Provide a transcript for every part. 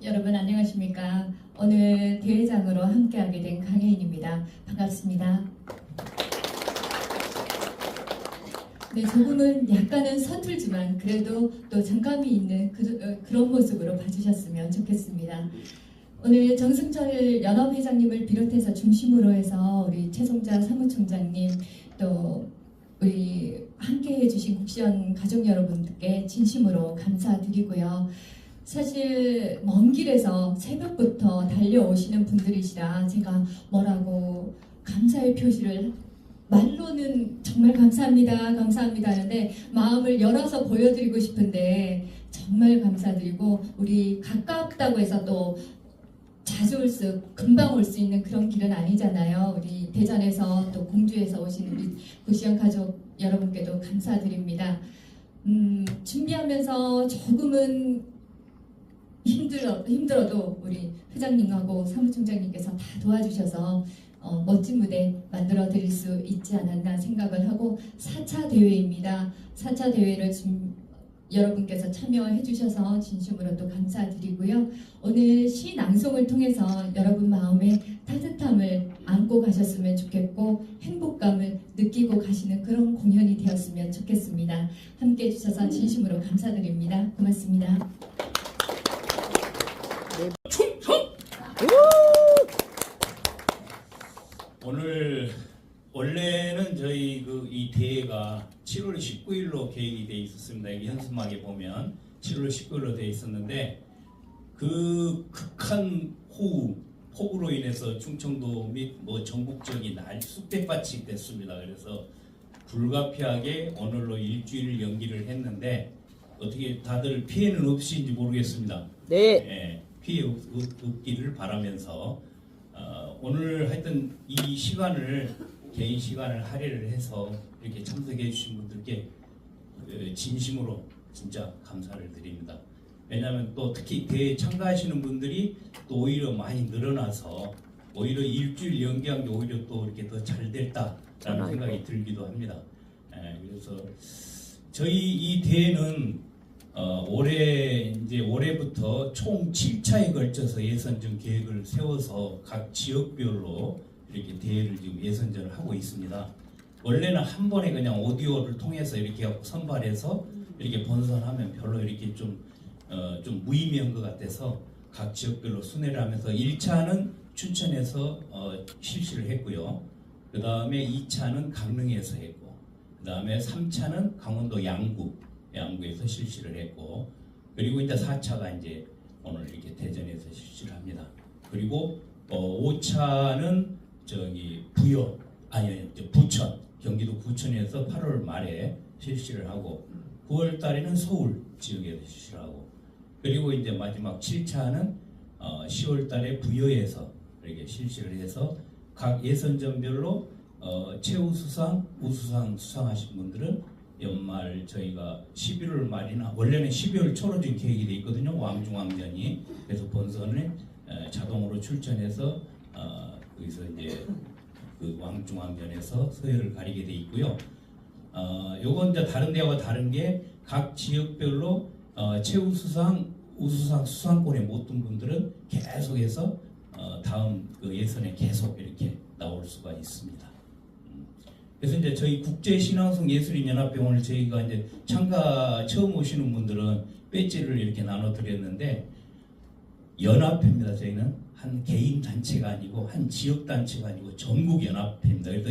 여러분 안녕하십니까. 오늘 대회장으로 함께하게 된 강혜인입니다. 반갑습니다. 네, 조금은 약간은 서툴지만 그래도 또 정감이 있는 그런 모습으로 봐주셨으면 좋겠습니다. 오늘 정승철 연합회장님을 비롯해서 중심으로 해서 우리 최송자 사무총장님 또 우리 함께해 주신 국시원 가족 여러분께 진심으로 감사드리고요. 사실 먼 길에서 새벽부터 달려오시는 분들이시라 제가 뭐라고 감사의 표시를 말로는 정말 감사합니다 감사합니다 하는데 마음을 열어서 보여드리고 싶은데 정말 감사드리고 우리 가깝다고 해서 또 자주 금방 올 수 있는 그런 길은 아니잖아요. 우리 대전에서 또 공주에서 오신 우리 국시원 가족 여러분께도 감사드립니다. 준비하면서 조금은 힘들어도 우리 회장님하고 사무총장님께서 다 도와주셔서 멋진 무대 만들어 드릴 수 있지 않았나 생각을 하고 4차 대회입니다. 4차 대회를 여러분께서 참여해 주셔서 진심으로 또 감사드리고요. 오늘 시 낭송을 통해서 여러분 마음에 따뜻함을 안고 가셨으면 좋겠고 행복감을 느끼고 가시는 그런 공연이 되었으면 좋겠습니다. 함께 해주셔서 진심으로 감사드립니다. 고맙습니다. 충성! 오늘 원래는 저희 이 대회가 7월 19일로 계획이 돼 있었습니다. 여기 현수막에 보면 7월 19일로 돼 있었는데 그 극한 호우, 폭우로 인해서 충청도 및 전국적인 쑥대밭이 됐습니다. 그래서 불가피하게 오늘로 일주일 연기를 했는데 어떻게 다들 피해는 없이인지 모르겠습니다. 네. 피해 없기를 바라면서 오늘 하여튼 이 시간을 개인 시간을 할애를 해서 이렇게 참석해 주신 분들께 진심으로 진짜 감사를 드립니다. 왜냐하면 또 특히 대회에 참가하시는 분들이 또 오히려 많이 늘어나서 오히려 일주일 연기한 게 오히려 또 이렇게 더 잘 됐다라는 생각이 들기도 합니다. 그래서 저희 이 대회는 올해부터 총 7차에 걸쳐서 예선전 계획을 세워서 각 지역별로 이렇게 대회를 지금 예선전을 하고 있습니다. 원래는 한 번에 그냥 오디오를 통해서 이렇게 선발해서 이렇게 본선하면 별로 이렇게 좀 무의미한 것 같아서 각 지역별로 순회를 하면서 1차는 춘천에서 실시를 했고요. 그 다음에 2차는 강릉에서 했고, 그 다음에 3차는 강원도 양구에서 실시를 했고, 그리고 이제 4차가 이제 오늘 이렇게 대전에서 실시를 합니다. 그리고 5차는 부천, 경기도 부천에서 8월 말에 실시를 하고 9월 달에는 서울 지역에서 실시를 하고, 그리고 이제 마지막 7차는 10월 달에 부여에서 이렇게 실시를 해서 각 예선전별로 최우수상, 우수상 수상하신 분들은 연말 저희가 11월 말이나 원래는 12월 초로 지금 계획이 돼 있거든요. 왕중왕전이. 그래서 본선에 자동으로 출전해서 거기서 이제 그 왕중왕전에서 서열을 가리게 돼 있고요. 요건 이제 다른 데와 다른 게 각 지역별로 최우수상, 우수상 수상권에 못 든 분들은 계속해서 다음 그 예선에 계속 이렇게 나올 수가 있습니다. 그래서 이제 저희 국제신앙송 예술인연합회 오늘 저희가 이제 참가 처음 오시는 분들은 배지를 이렇게 나눠드렸는데 연합회입니다. 저희는 한 개인 단체가 아니고 한 지역 단체가 아니고 전국 연합회입니다. 그래서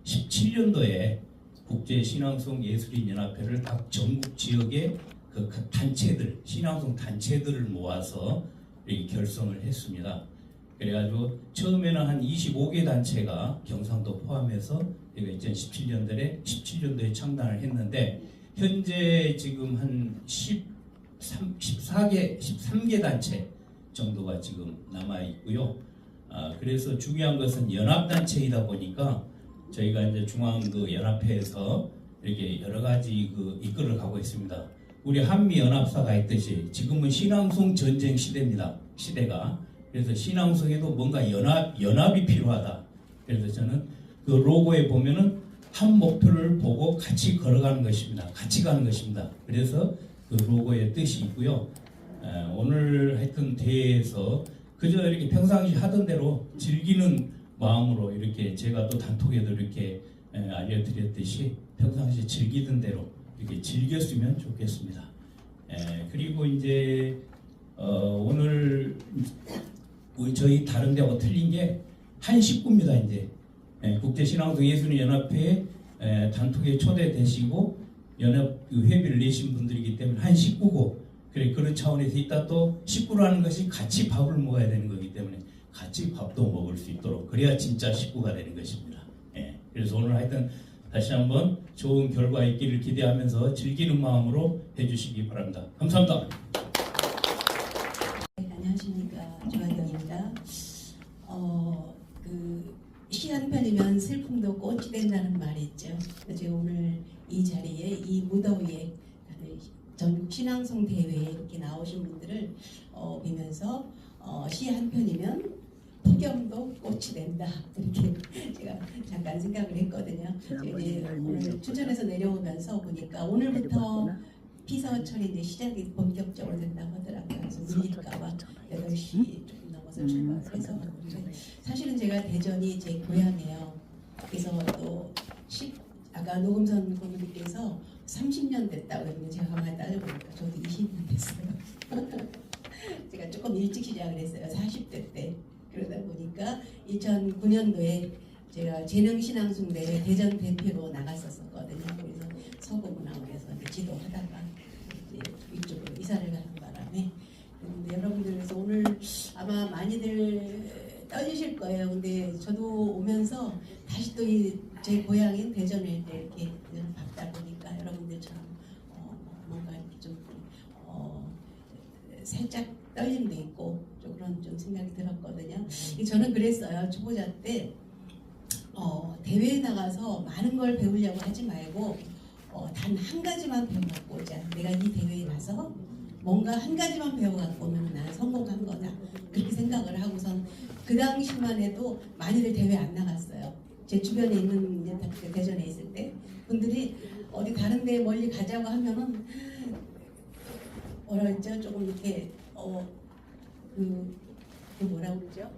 2017년도에 국제신앙송 예술인연합회를 각 전국 지역의 그 단체들, 신앙송 단체들을 모아서 이렇게 결성을 했습니다. 그래가지고 처음에는 한 25개 단체가 경상도 포함해서 2017년도에 창단을 했는데 현재 지금 한 13개 단체 정도가 지금 남아 있고요. 그래서 중요한 것은 연합단체이다 보니까 저희가 이제 중앙 연합회에서 이렇게 여러 가지 이끌어 가고 있습니다. 우리 한미연합사가 있듯이 지금은 신앙송 전쟁 시대가. 그래서 신앙송에도 뭔가 연합이 필요하다. 그래서 저는 그 로고에 보면은 한 목표를 보고 같이 걸어가는 것입니다. 같이 가는 것입니다. 그래서 그 로고의 뜻이 있고요. 오늘 하여튼 대회에서 그저 이렇게 평상시 하던 대로 즐기는 마음으로 이렇게 제가 또 단톡에도 이렇게 알려드렸듯이 평상시 즐기던 대로 이렇게 즐겼으면 좋겠습니다. 그리고 이제 오늘 저희 다른 데하고 틀린 게 한 식구입니다. 이제 국제신앙송 예수님연합회에 단톡에 초대되시고 연합 회비를 내신 분들이기 때문에 한 식구고, 그래 그런 차원에서 이따 또 식구라는 것이 같이 밥을 먹어야 되는 거기 때문에 같이 밥도 먹을 수 있도록, 그래야 진짜 식구가 되는 것입니다. 그래서 오늘 하여튼 다시 한번 좋은 결과 있기를 기대하면서 즐기는 마음으로 해주시기 바랍니다. 감사합니다. 네, 안녕하십니까, 조한경입니다. 시 한 편이면 슬픔도 꽃이 된다는 말이 있죠. 그래서 오늘 이 자리에 이 무더위에 전국 신앙송 대회에 이렇게 나오신 분들을 보면서 시 한 편이면 폭염도 꽃이 된다, 이렇게 제가 잠깐 생각을 했거든요. 이제 오늘 춘천에서 내려오면서 보니까 오늘부터 피서철이 이제 시작이 본격적으로 된다고 하더라고요. 그래서 밀릴까봐 8시 조금 넘어서 출발해서 사실은 제가 대전이 제 고향이에요. 그래서 또 아까 노금선 고모님께서 30년 됐다고 했는데 제가 가만히 따져보니까 저도 20년 됐어요. 제가 조금 일찍 시작을 했어요. 40대 때. 그러다 보니까 2009년도에 제가 재능신앙송대회 대전 대표로 나갔었거든요. 그래서 서구문화원에서 지도하다가 이제 이쪽으로 이사를 가는 바람에, 근데 여러분들께서 오늘 아마 많이들 떨리실 거예요. 근데 저도 오면서 다시 또 제 고향인 대전에 이렇게 밟다 보니까 여러분들처럼 뭔가 이렇게 좀 살짝 떨림도 있고 좀 그런 좀 생각이 들었거든요. 저는 그랬어요. 초보자 때 대회에 나가서 많은 걸 배우려고 하지 말고 단 한 가지만 배워갖고 오자. 내가 이 대회에 가서 뭔가 한 가지만 배워갖고 오면 나는 성공한 거다, 그렇게 생각을 하고선 그 당시만 해도 많이들 대회 안 나갔어요. 제 주변에 있는 대전에 있을 때 분들이 어디 다른 데 멀리 가자고 하면은 뭐라 그랬죠? 조금 이렇게 그 뭐라고 그러죠?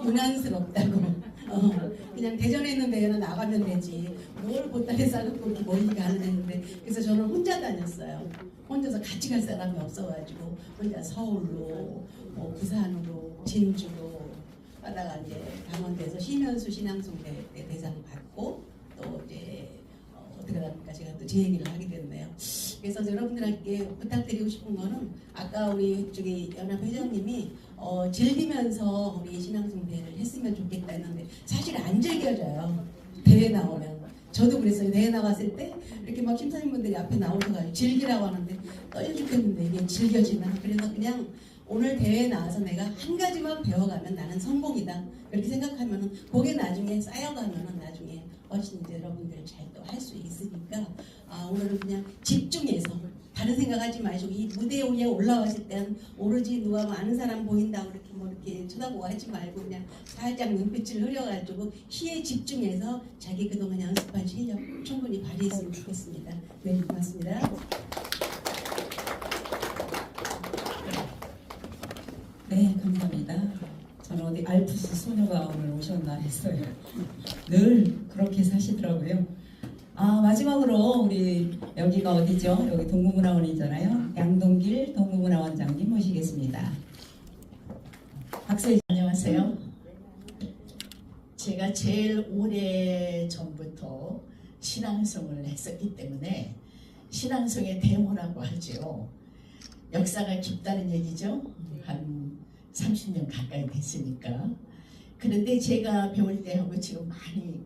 유난스럽다고. 그냥 대전에 있는 데는 나가면 되지, 뭘 보따리 싸놓고 이렇게 멀리 가는 했는데, 그래서 저는 혼자 다녔어요. 혼자서 같이 갈 사람이 없어가지고 혼자 서울로 부산으로 진주로 하다가 이제 강원도에서 심현수 신앙송대회 때 대상 받고 또 이제 어떻게 합니까? 제가 또 제 얘기를 하게 됐네요. 그래서 여러분들께 부탁드리고 싶은 거는, 아까 우리 저기 연합 회장님이 즐기면서 우리 신앙송대회를 했으면 좋겠다 했는데 사실 안 즐겨져요. 대회 나오면. 저도 그랬어요. 대회 나갔을 때 이렇게 막 심사님분들이 앞에 나오셔가지고 즐기라고 하는데 떨려 죽겠는데 이게 즐겨지나? 그래서 그냥 오늘 대회에 나와서 내가 한 가지만 배워가면 나는 성공이다, 그렇게 생각하면은 그게 나중에 쌓여가면은 나중에 훨씬 이제 여러분들 잘 또 할 수 있으니까 오늘은 그냥 집중해서 다른 생각하지 마시고 이 무대 위에 올라왔을 때는 오로지 누가 뭐 아는 사람 보인다고 이렇게 이렇게 쳐다보고 하지 말고 그냥 살짝 눈빛을 흐려가지고 시에 집중해서 자기 그동안 연습한 실력 충분히 발휘했으면 좋겠습니다. 네, 고맙습니다. 네, 감사합니다. 저는 어디 알프스 소녀가 오늘 오셨나 했어요. 늘 그렇게 사시더라고요. 마지막으로 우리 여기가 어디죠? 여기 동구문화원이잖아요. 양동길 동구문화원장님 모시겠습니다. 박수. 안녕하세요. 제가 제일 오래 전부터 신앙송을 했었기 때문에 신앙송의 데모라고 하죠. 역사가 깊다는 얘기죠. 한 30년 가까이 됐으니까. 그런데 제가 배울 때하고 지금 많이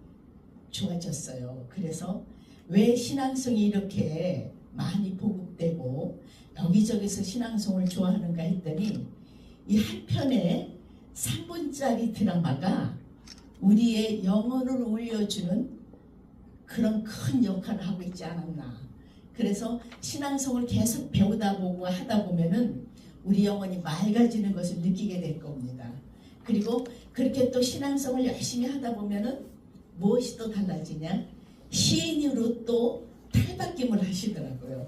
좋아졌어요. 그래서 왜 신앙송이 이렇게 많이 보급되고 여기저기서 신앙송을 좋아하는가 했더니 이 한 편의 3분짜리 드라마가 우리의 영혼을 울려주는 그런 큰 역할을 하고 있지 않았나. 그래서 신앙송을 계속 배우다 보고 하다 보면은 우리 영혼이 맑아지는 것을 느끼게 될 겁니다. 그리고 그렇게 또 신앙송을 열심히 하다 보면은 무엇이 또 달라지냐? 시인으로 또 탈바꿈을 하시더라고요.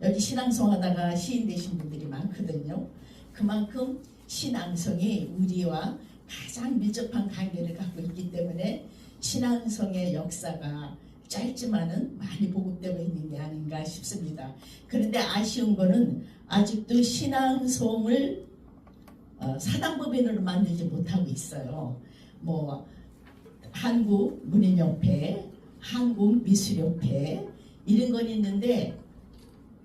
여기 신앙송하다가 시인 되신 분들이 많거든요. 그만큼 신앙송이 우리와 가장 밀접한 관계를 갖고 있기 때문에 신앙송의 역사가 짧지만은 많이 보급되고 있는 게 아닌가 싶습니다. 그런데 아쉬운 거는 아직도 신앙송을 사단법인으로 만들지 못하고 있어요. 뭐 한국문인협회, 한국미술협회 이런 건 있는데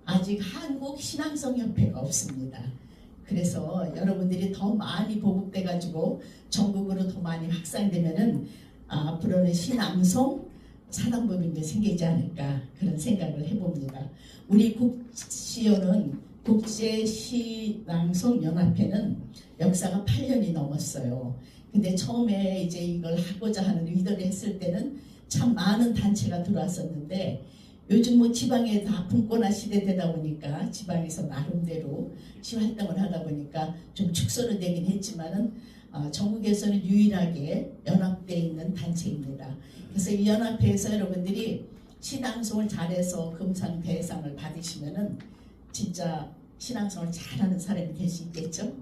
아직 한국신앙송협회가 없습니다. 그래서 여러분들이 더 많이 보급돼 가지고 전국으로 더 많이 확산되면은 앞으로는 신앙송 사단법인도 생기지 않을까 그런 생각을 해봅니다. 우리 국시연은 국제신앙송연합회는 역사가 8년이 넘었어요. 근데 처음에 이제 이걸 하고자 하는 의도를 했을 때는 참 많은 단체가 들어왔었는데 요즘 뭐 지방에 다 분권화 시대 되다 보니까 지방에서 나름대로 시활동을 하다 보니까 좀 축소는 되긴 했지만은 전국에서는 유일하게 연합되어 있는 단체입니다. 그래서 이 연합회에서 여러분들이 신앙송을 잘해서 금상 대상을 받으시면은 진짜 신앙송을 잘하는 사람이 될 수 있겠죠.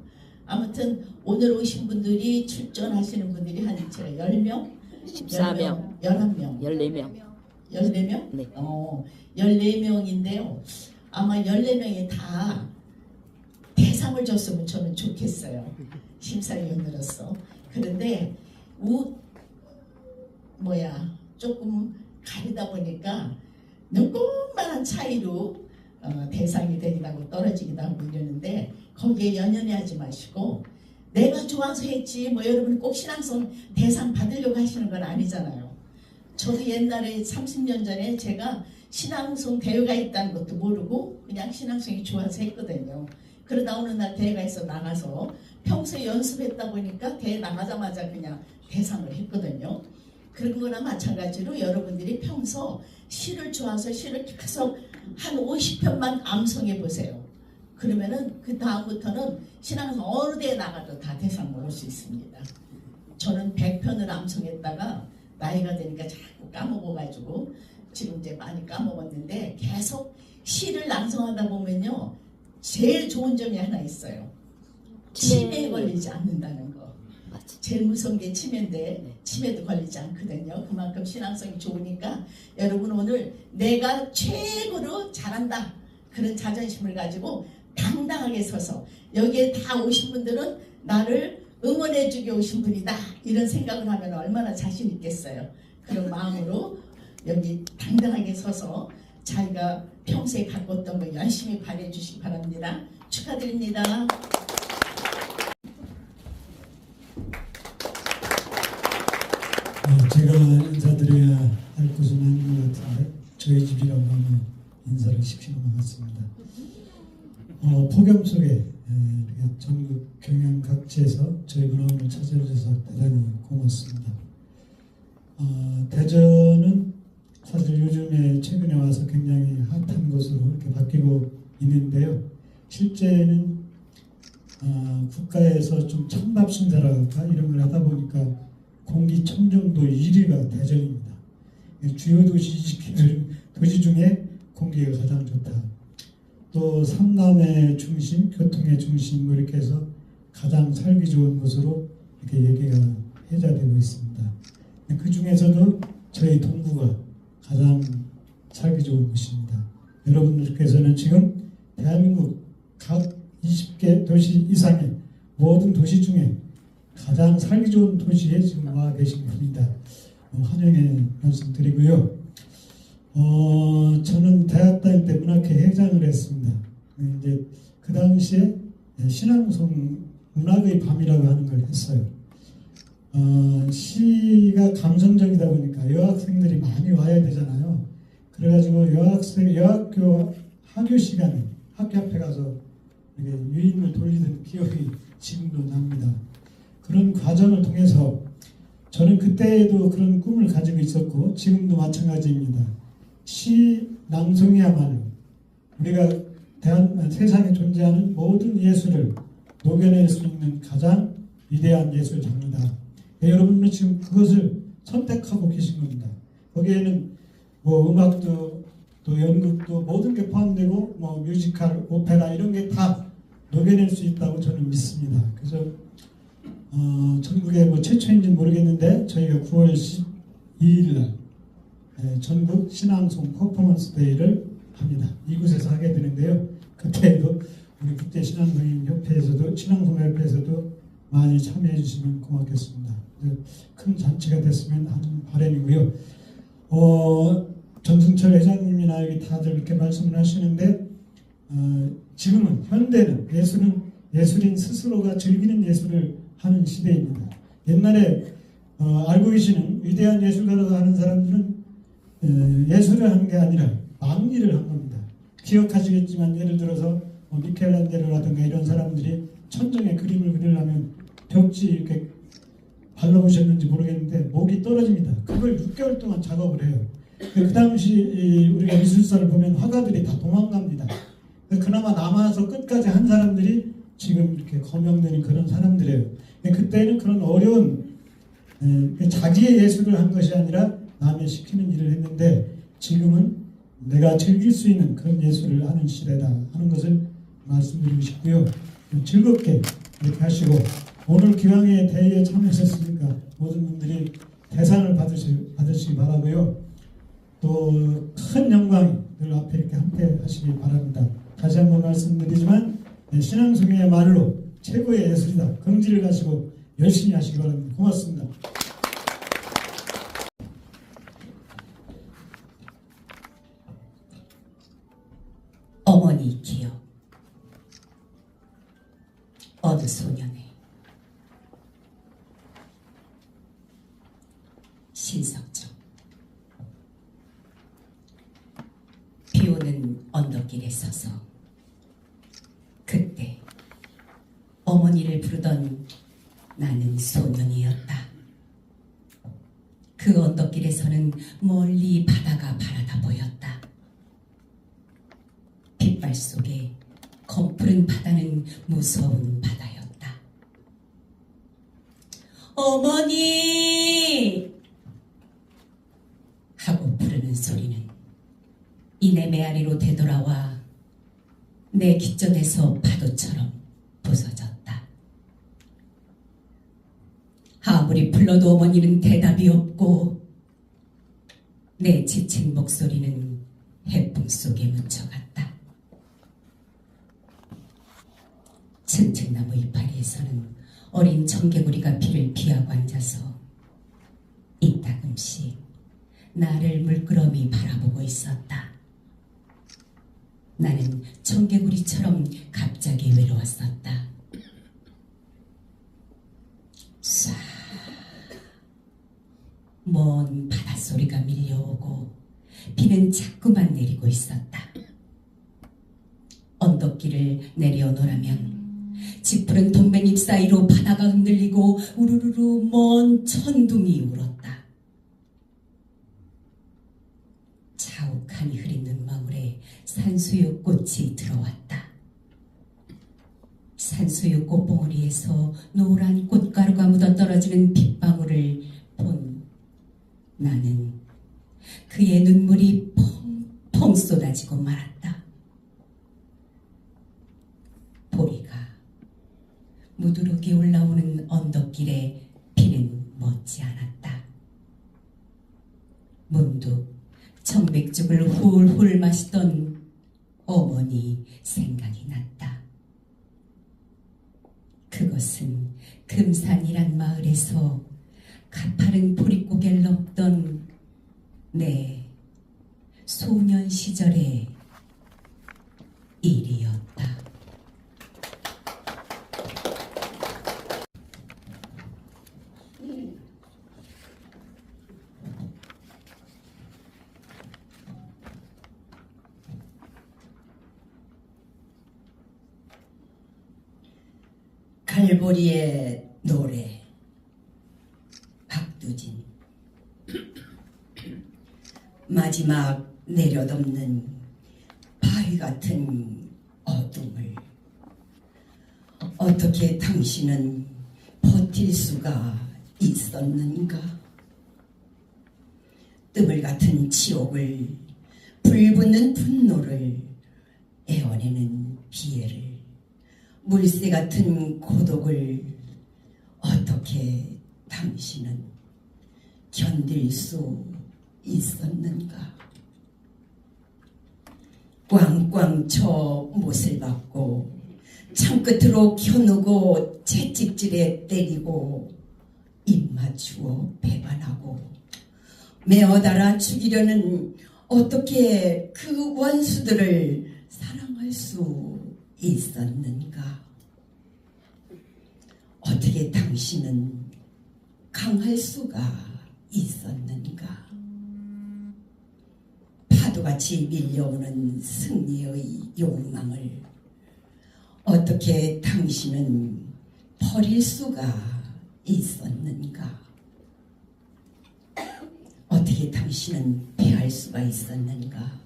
아무튼 오늘 오신 분들이 출전하시는 분들이 한 제가 10명? 14명. 11명. 14명. 14명? 네. 14명인데요. 아마 14명이 다 대상을 줬으면 저는 좋겠어요. 심사위원으로서. 그런데 조금 가리다 보니까 조그만한 차이로 대상이 되기도 하고 떨어지기도 하고 이러는데 거기에 연연해하지 마시고 내가 좋아서 했지 뭐 여러분 꼭 신앙송 대상 받으려고 하시는 건 아니잖아요. 저도 옛날에 30년 전에 제가 신앙송 대회가 있다는 것도 모르고 그냥 신앙송이 좋아서 했거든요. 그러다 어느 날 대회가 있어 나가서 평소에 연습했다 보니까 대회 나가자마자 그냥 대상을 했거든요. 그런 거나 마찬가지로 여러분들이 평소 시를 좋아서 시를 계속 한 50편만 암송해 보세요. 그러면은 그 다음부터는 신앙송 어느 대회 나가도 다 대상 먹을 수 있습니다. 저는 100편을 암송했다가 나이가 되니까 자꾸 까먹어가지고 지금 이제 많이 까먹었는데 계속 시를 낭송하다 보면요 제일 좋은 점이 하나 있어요. 치매에 걸리지 않는다는 거. 제일 무서운 게 치매인데 치매도 걸리지 않거든요. 그만큼 신앙성이 좋으니까 여러분 오늘 내가 최고로 잘한다 그런 자존심을 가지고 당당하게 서서 여기에 다 오신 분들은 나를 응원해주게 오신 분이다 이런 생각을 하면 얼마나 자신 있겠어요. 그런 마음으로 여기 당당하게 서서 자기가 평소에 갖고 있던 거 열심히 발휘해 주시기 바랍니다. 축하드립니다. 제가 인사드려야 할 곳은 아닌 것 같은데 저희 집이라고 하면 인사를 시키는 것 같습니다. 폭염 속에 전국 경영 각지에서 저희 문화원을 찾아주셔서 대단히 고맙습니다. 대전은 사실 요즘에 최근에 와서 굉장히 핫한 곳으로 이렇게 바뀌고 있는데요. 실제는 국가에서 좀 찬밥 순사랄까 이런 걸 하다 보니까 공기청정도 1위가 대전입니다. 주요 도시 중에 공기가 가장 좋다. 또 삼남의 중심, 교통의 중심 뭐 이렇게 해서 가장 살기 좋은 곳으로 이렇게 얘기가 회자되고 있습니다. 그 중에서도 저희 동구가 가장 살기 좋은 곳입니다. 여러분들께서는 지금 대한민국 각 20개 도시 이상의 모든 도시 중에 가장 살기 좋은 도시에 지금 와 계신 분이다. 환영의 말씀 드리고요. 저는 대학 다닐 때 문학회 회장을 했습니다. 이제 그 당시에 신앙송 문학의 밤이라고 하는 걸 했어요. 시가 감성적이다 보니까 여학생들이 많이 와야 되잖아요. 그래가지고 여학교 하교 시간에 학교 앞에 가서 유인을 돌리던 기억이 지금도 납니다. 그런 과정을 통해서 저는 그때도 그런 꿈을 가지고 있었고 지금도 마찬가지입니다. 시 낭송이야말로 우리가 세상에 존재하는 모든 예술을 녹여낼 수 있는 가장 위대한 예술 장르다. 여러분은 지금 그것을 선택하고 계신 겁니다. 거기에는 뭐 음악도 또 연극도 모든 게 포함되고 뭐 뮤지컬, 오페라 이런 게 다 녹여낼 수 있다고 저는 믿습니다. 그래서 전국에 뭐 최초인지 모르겠는데 저희가 9월 12일 날 전국 신앙송 퍼포먼스 데이를 합니다. 이곳에서 하게 되는데요. 그때에도 우리 국제 신앙송협회에서도 신앙송협회에서도 많이 참여해 주시면 고맙겠습니다. 큰 잔치가 됐으면 하는 바람이고요. 정승철 회장님이나 여기 다들 이렇게 말씀을 하시는데 지금은 현대는 예술인 스스로가 즐기는 예술을 하는 시대입니다. 옛날에 알고 계시는 위대한 예술가라고 하는 사람들은 예술을 하는 게 아니라 막일을 한 겁니다. 기억하시겠지만 예를 들어서 미켈란젤로라든가 이런 사람들이 천정에 그림을 그리려면 벽지 이렇게 발라보셨는지 모르겠는데 목이 떨어집니다. 그걸 6개월 동안 작업을 해요. 그 당시 우리가 미술사를 보면 화가들이 다 도망갑니다. 그나마 남아서 끝까지 한 사람들이 지금 이렇게 거명되는 그런 사람들이에요. 그때는 그런 어려운 자기의 예술을 한 것이 아니라 남의 시키는 일을 했는데 지금은 내가 즐길 수 있는 그런 예술을 하는 시대다 하는 것을 말씀드리고 싶고요. 즐겁게 이렇게 하시고 오늘 기왕에 대회에 참여하셨으니까 모든 분들이 대상을 받으시기 바라고요. 또 큰 영광이 늘 앞에 이렇게 함께 하시기 바랍니다. 다시 한번 말씀드리지만 신앙송의말로 최고의 예술이다. 긍지를 가지고 열심히 하시기 바랍니다. 고맙습니다. 어머니 기억. 어느 소년의 신석정. 비오는 언덕길에 서서 그때 어머니를 부르던 나는 소년이었다. 그 언덕길에서는 멀리 바다가 바라다 보였다. 빗발 속에 검푸른 바다는 무서운 바다였다. 어머니! 하고 부르는 소리는 이내 메아리로 되돌아와 내 귓전에서 파도처럼 부서졌다. 아무리 불러도 어머니는 대답이 없고 내 지친 목소리는 해풍 속에 묻혀갔다. 층층나무 이파리에서는 어린 청개구리가 비를 피하고 앉아서 이따금씩 나를 물끄러미 바라보고 있었다. 나는 청개구리처럼 갑자기 외로웠었다. 쏴, 먼 바닷소리가 밀려오고 비는 자꾸만 내리고 있었다. 언덕길을 내려오노라면 짙푸른 동백잎 사이로 바다가 흔들리고 우르르르 먼 천둥이 울었다. 자욱하니 흐린 눈망울에 산수유 꽃이 들어왔다. 산수유 꽃봉오리에서 노란 꽃가루가 묻어떨어지는 빗방울을 본 나는 그의 눈물이 펑펑 쏟아지고 말았다. 보리가 무드르게 올라오는 언덕길에 비는 멎지 않았다. 문득 청백죽을 훌훌 마시던 어머니 생각이 났다. 그것은 금산이란 마을에서 가파른 보릿고개를 넘던 내 소년 시절의 일이었다. 갈보리의 노래. 박두진. 마지막 내려덮는 바위 같은 어둠을 어떻게 당신은 버틸 수가 있었는가? 뜸을 같은 지옥을 불붙는 분노를 애워내는 비애를 물새 같은 고독을 어떻게 당신은 견딜 수 있었는가? 꽝꽝 쳐 못을 받고 창끝으로 겨누고 채찍질에 때리고 입 맞추어 배반하고 메어달아 죽이려는 어떻게 그 원수들을 사랑할 수 있었는가? 어떻게 당신은 강할 수가 있었는가? 파도같이 밀려오는 승리의 욕망을 어떻게 당신은 버릴 수가 있었는가? 어떻게 당신은 패할 수가 있었는가?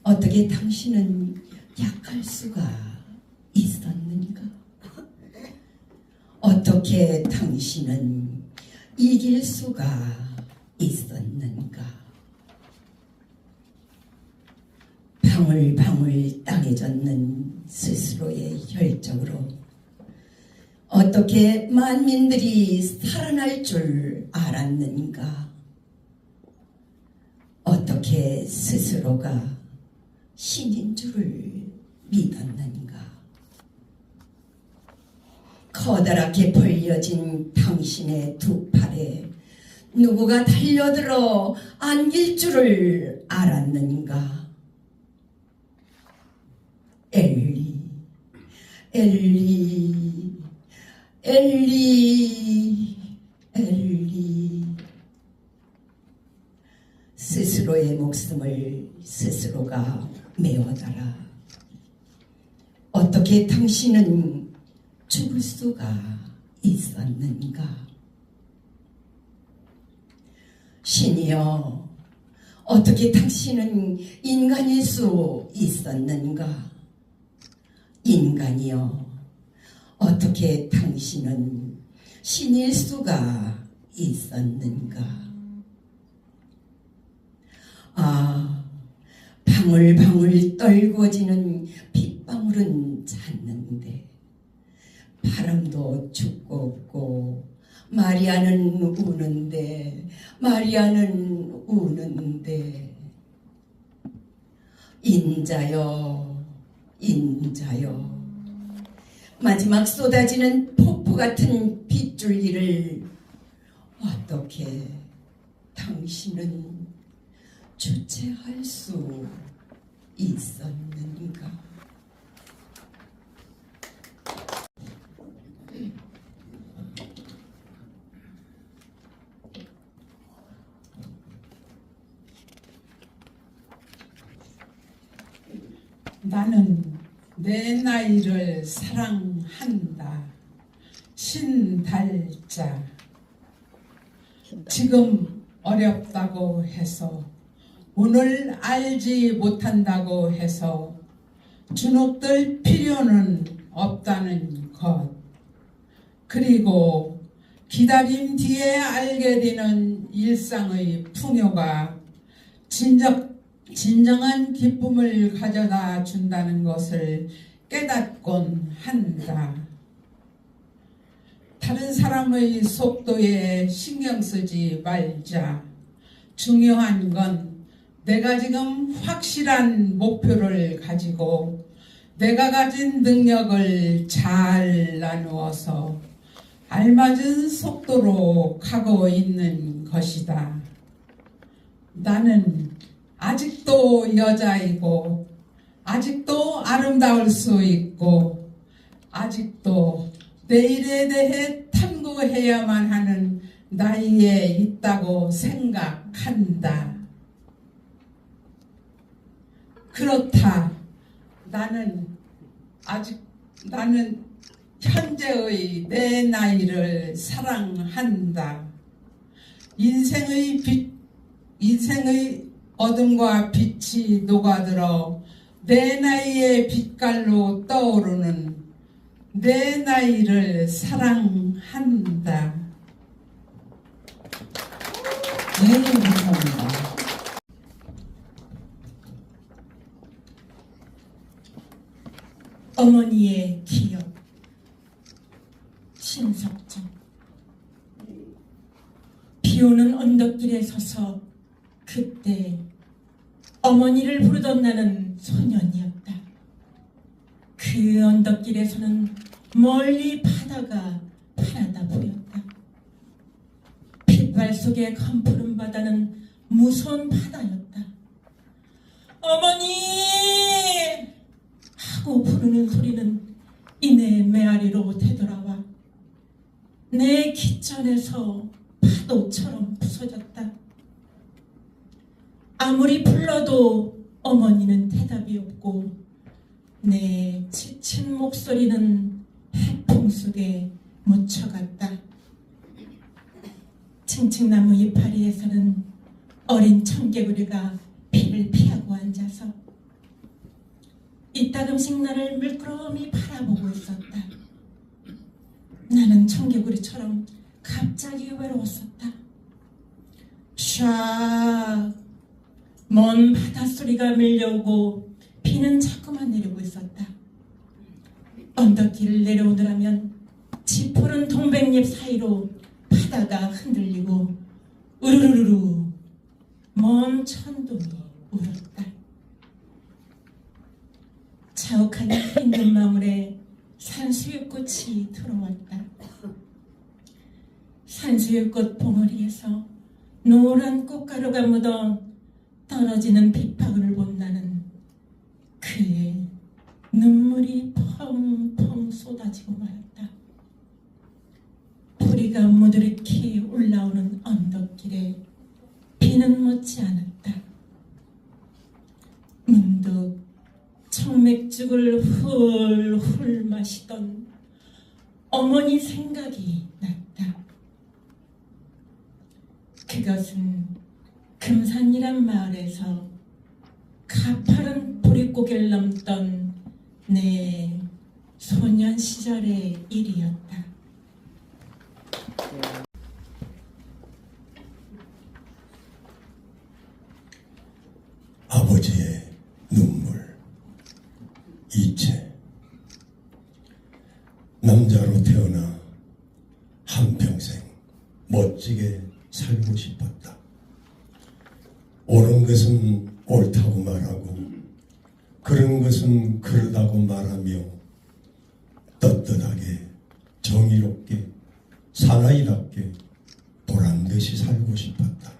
어떻게 당신은 약할 수가 있었는가? 어떻게 당신은 이길 수가 있었는가? 방울방울 땅에 젖는 스스로의 혈적으로 어떻게 만민들이 살아날 줄 알았는가? 어떻게 스스로가 신인 줄을 믿었는가? 커다랗게 벌려진 당신의 두 팔에 누구가 달려들어 안길 줄을 알았는가? 엘리, 엘리, 엘리, 엘리. 스스로의 목숨을 스스로가 메어달아 어떻게 당신은 죽을 수가 있었는가? 신이여, 어떻게 당신은 인간일 수 있었는가? 인간이여, 어떻게 당신은 신일 수가 있었는가? 아, 방울방울 떨궈지는 빗방울은 잤는데 바람도 죽고 없고 마리아는 우는데 마리아는 우는데 인자여 인자여 마지막 쏟아지는 폭포 같은 빗줄기를 어떻게 당신은 주체할 수 있었는가? 나는 내 나이를 사랑한다. 신달자. 지금 어렵다고 해서 오늘 알지 못한다고 해서 주눅들 필요는 없다는 것. 그리고 기다림 뒤에 알게 되는 일상의 풍요가 진정한 기쁨을 가져다 준다는 것을 깨닫곤 한다. 다른 사람의 속도에 신경 쓰지 말자. 중요한 건 내가 지금 확실한 목표를 가지고 내가 가진 능력을 잘 나누어서 알맞은 속도로 가고 있는 것이다. 나는 아직도 여자이고 아직도 아름다울 수 있고 아직도 내일에 대해 탐구해야만 하는 나이에 있다고 생각한다. 그렇다. 나는 현재의 내 나이를 사랑한다. 인생의 어둠과 빛이 녹아들어 내 나이의 빛깔로 떠오르는 내 나이를 사랑한다. 네, 감사합니다. 어머니의 기억. 신석정. 비오는 언덕길에 서서 그때 어머니를 부르던 나는 소년이었다. 그 언덕길에서는 멀리 바다가 파라다 보였다. 핏발 속의 검푸른 바다는 무서운 바다였다. 어머니! 하고 부르는 소리는 이내 메아리로 되돌아와 내 귓전에서 파도처럼 부서졌다. 아무리 불러도 어머니는 대답이 없고 내 지친 목소리는 해풍 속에 묻혀갔다. 층층나무 이파리에서는 어린 청개구리가 비를 피하고 앉아서 이따금씩 나를 물끄러미 바라보고 있었다. 나는 청개구리처럼 갑자기 외로웠었다. 샤, 먼 바닷소리가 밀려오고 비는 자꾸만 내리고 있었다. 언덕길을 내려오더라면 짙푸른 동백잎 사이로 바다가 흔들리고 우르르르 먼 천둥이 울었다. 자욱한 흰 눈망울에 산수유꽃이 들어왔다. 산수유꽃 봉우리에서 노란 꽃가루가 묻어 떨어지는 빗방울을 본 나는 그의 눈물이 펑펑 쏟아지고 말았다. 뿌리가 무드르키 올라오는 언덕길에 비는 멎지 않았다. 문득 청맥죽을 훌훌 마시던 어머니 생각이 났다. 그것은 금산이란 마을에서 가파른 보릿고개를 넘던 내 소년 시절의 일이었다. 아버지의 눈물, 이체. 남자로 태어나 한평생 멋지게 살고 싶었다. 옳은 것은 옳다고 말하고 그런 것은 그러다고 말하며 떳떳하게 정의롭게 사나이답게 보란듯이 살고 싶었다.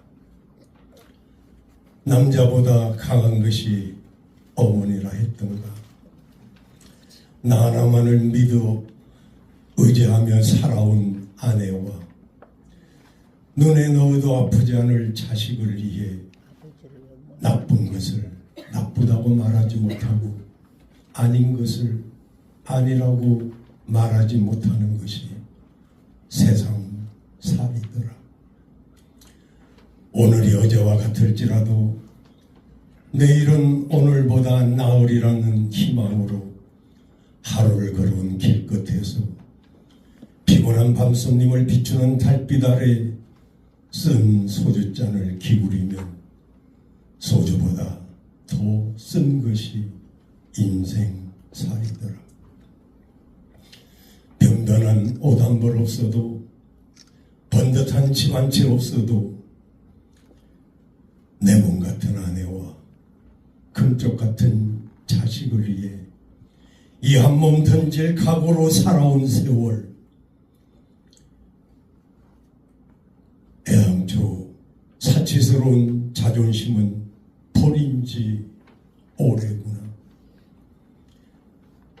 남자보다 강한 것이 어머니라 했던가. 나 하나만을 믿어 의지하며 살아온 아내와 눈에 넣어도 아프지 않을 자식을 위해 나쁜 것을 나쁘다고 말하지 못하고 아닌 것을 아니라고 말하지 못하는 것이 세상 살이더라. 오늘이 어제와 같을지라도 내일은 오늘보다 나으리라는 희망으로 하루를 걸어온 길끝에서 피곤한 밤송님을 비추는 달빛 아래 쓴 소주잔을 기울이면 소주보다 더 쓴 것이 인생살이더라. 병변한 옷 한 벌 없어도 번듯한 집 한 채 없어도 내 몸 같은 아내와 금쪽 같은 자식을 위해 이 한 몸 던질 각오로 살아온 세월. 애당초 사치스러운 자존심은 버린지 오래구나.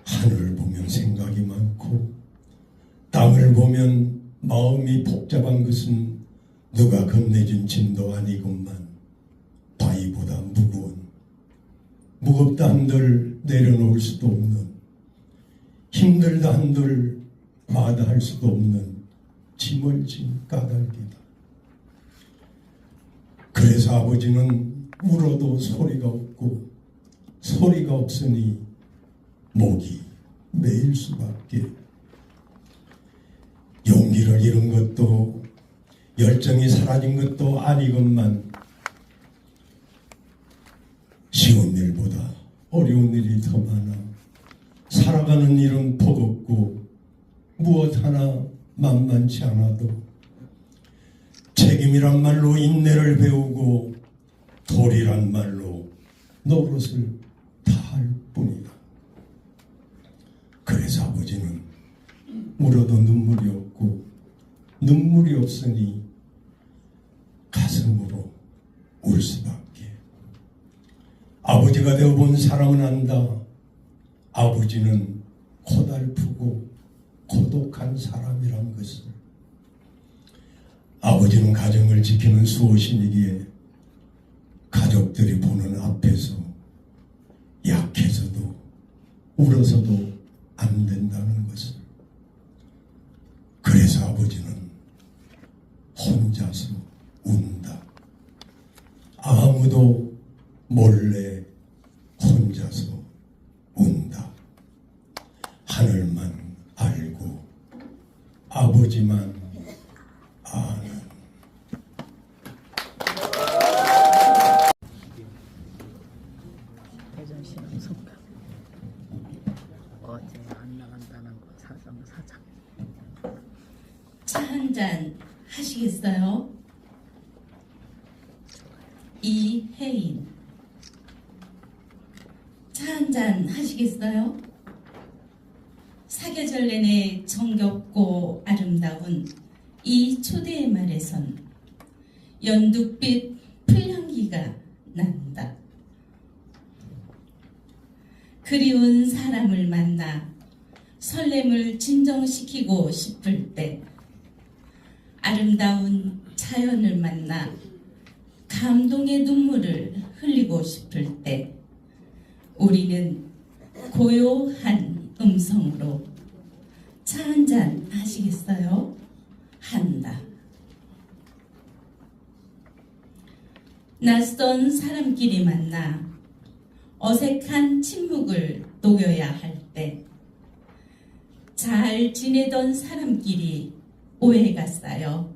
하늘을 보면 생각이 많고 땅을 보면 마음이 복잡한 것은 누가 건네준 짐도 아니건만 바위보다 무겁다 한들 내려놓을 수도 없는, 힘들다 한들 마다할 수도 없는 짐을 진 까닭이다. 그래서 아버지는 울어도 소리가 없고 소리가 없으니 목이 메일 수밖에. 용기를 잃은 것도 열정이 사라진 것도 아니건만 쉬운 일보다 어려운 일이 더 많아 살아가는 일은 버겁고 무엇 하나 만만치 않아도 책임이란 말로 인내를 배우고 도리란 말로 노릇을 다할 뿐이다. 그래서 아버지는 울어도 눈물이 없고 눈물이 없으니 가슴으로 울 수밖에. 아버지가 되어본 사람은 안다. 아버지는 고달프고 고독한 사람이란 것을. 아버지는 가정을 지키는 수호신이기에 가족들이 보는 앞에서 약해서도 울어서도 안 된다는 것을. 그래서 아버지는 혼자서 운다. 아무도 몰래 혼자서 운다. 하늘만 알고 아버지만 아는. 대전신앙송가 어제 안 나간다는 거 사정사정. 차 한 잔 하시겠어요? 이혜인. 차 한 잔 하시겠어요? 사계절 내내 정겹고 아름다운 이 초대의 말에선 연두빛 풀향기가 난다. 그리운 사람을 만나 설렘을 진정시키고 싶을 때, 아름다운 자연을 만나 감동의 눈물을 흘리고 싶을 때, 우리는 고요한 음성으로 차 한 잔 하시겠어요? 한다. 낯선 사람끼리 만나 어색한 침묵을 녹여야 할 때, 잘 지내던 사람끼리 오해가 쌓여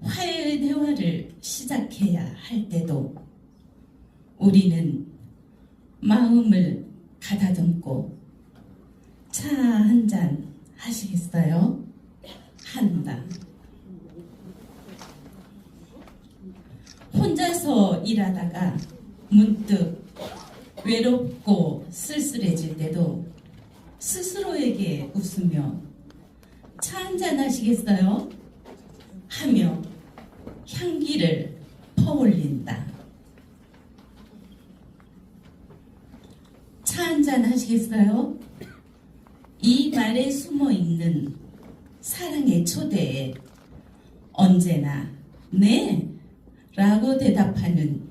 화해의 대화를 시작해야 할 때도 우리는 마음을 가다듬고 차 한 잔 하시겠어요? 한다. 혼자서 일하다가 문득 외롭고 쓸쓸해질 때도 스스로에게 웃으며 차 한 잔 하시겠어요? 하며 향기를 퍼올린다. 차 한 잔 하시겠어요? 이 말에 숨어 있는 사랑의 초대에 언제나 네 라고 대답하는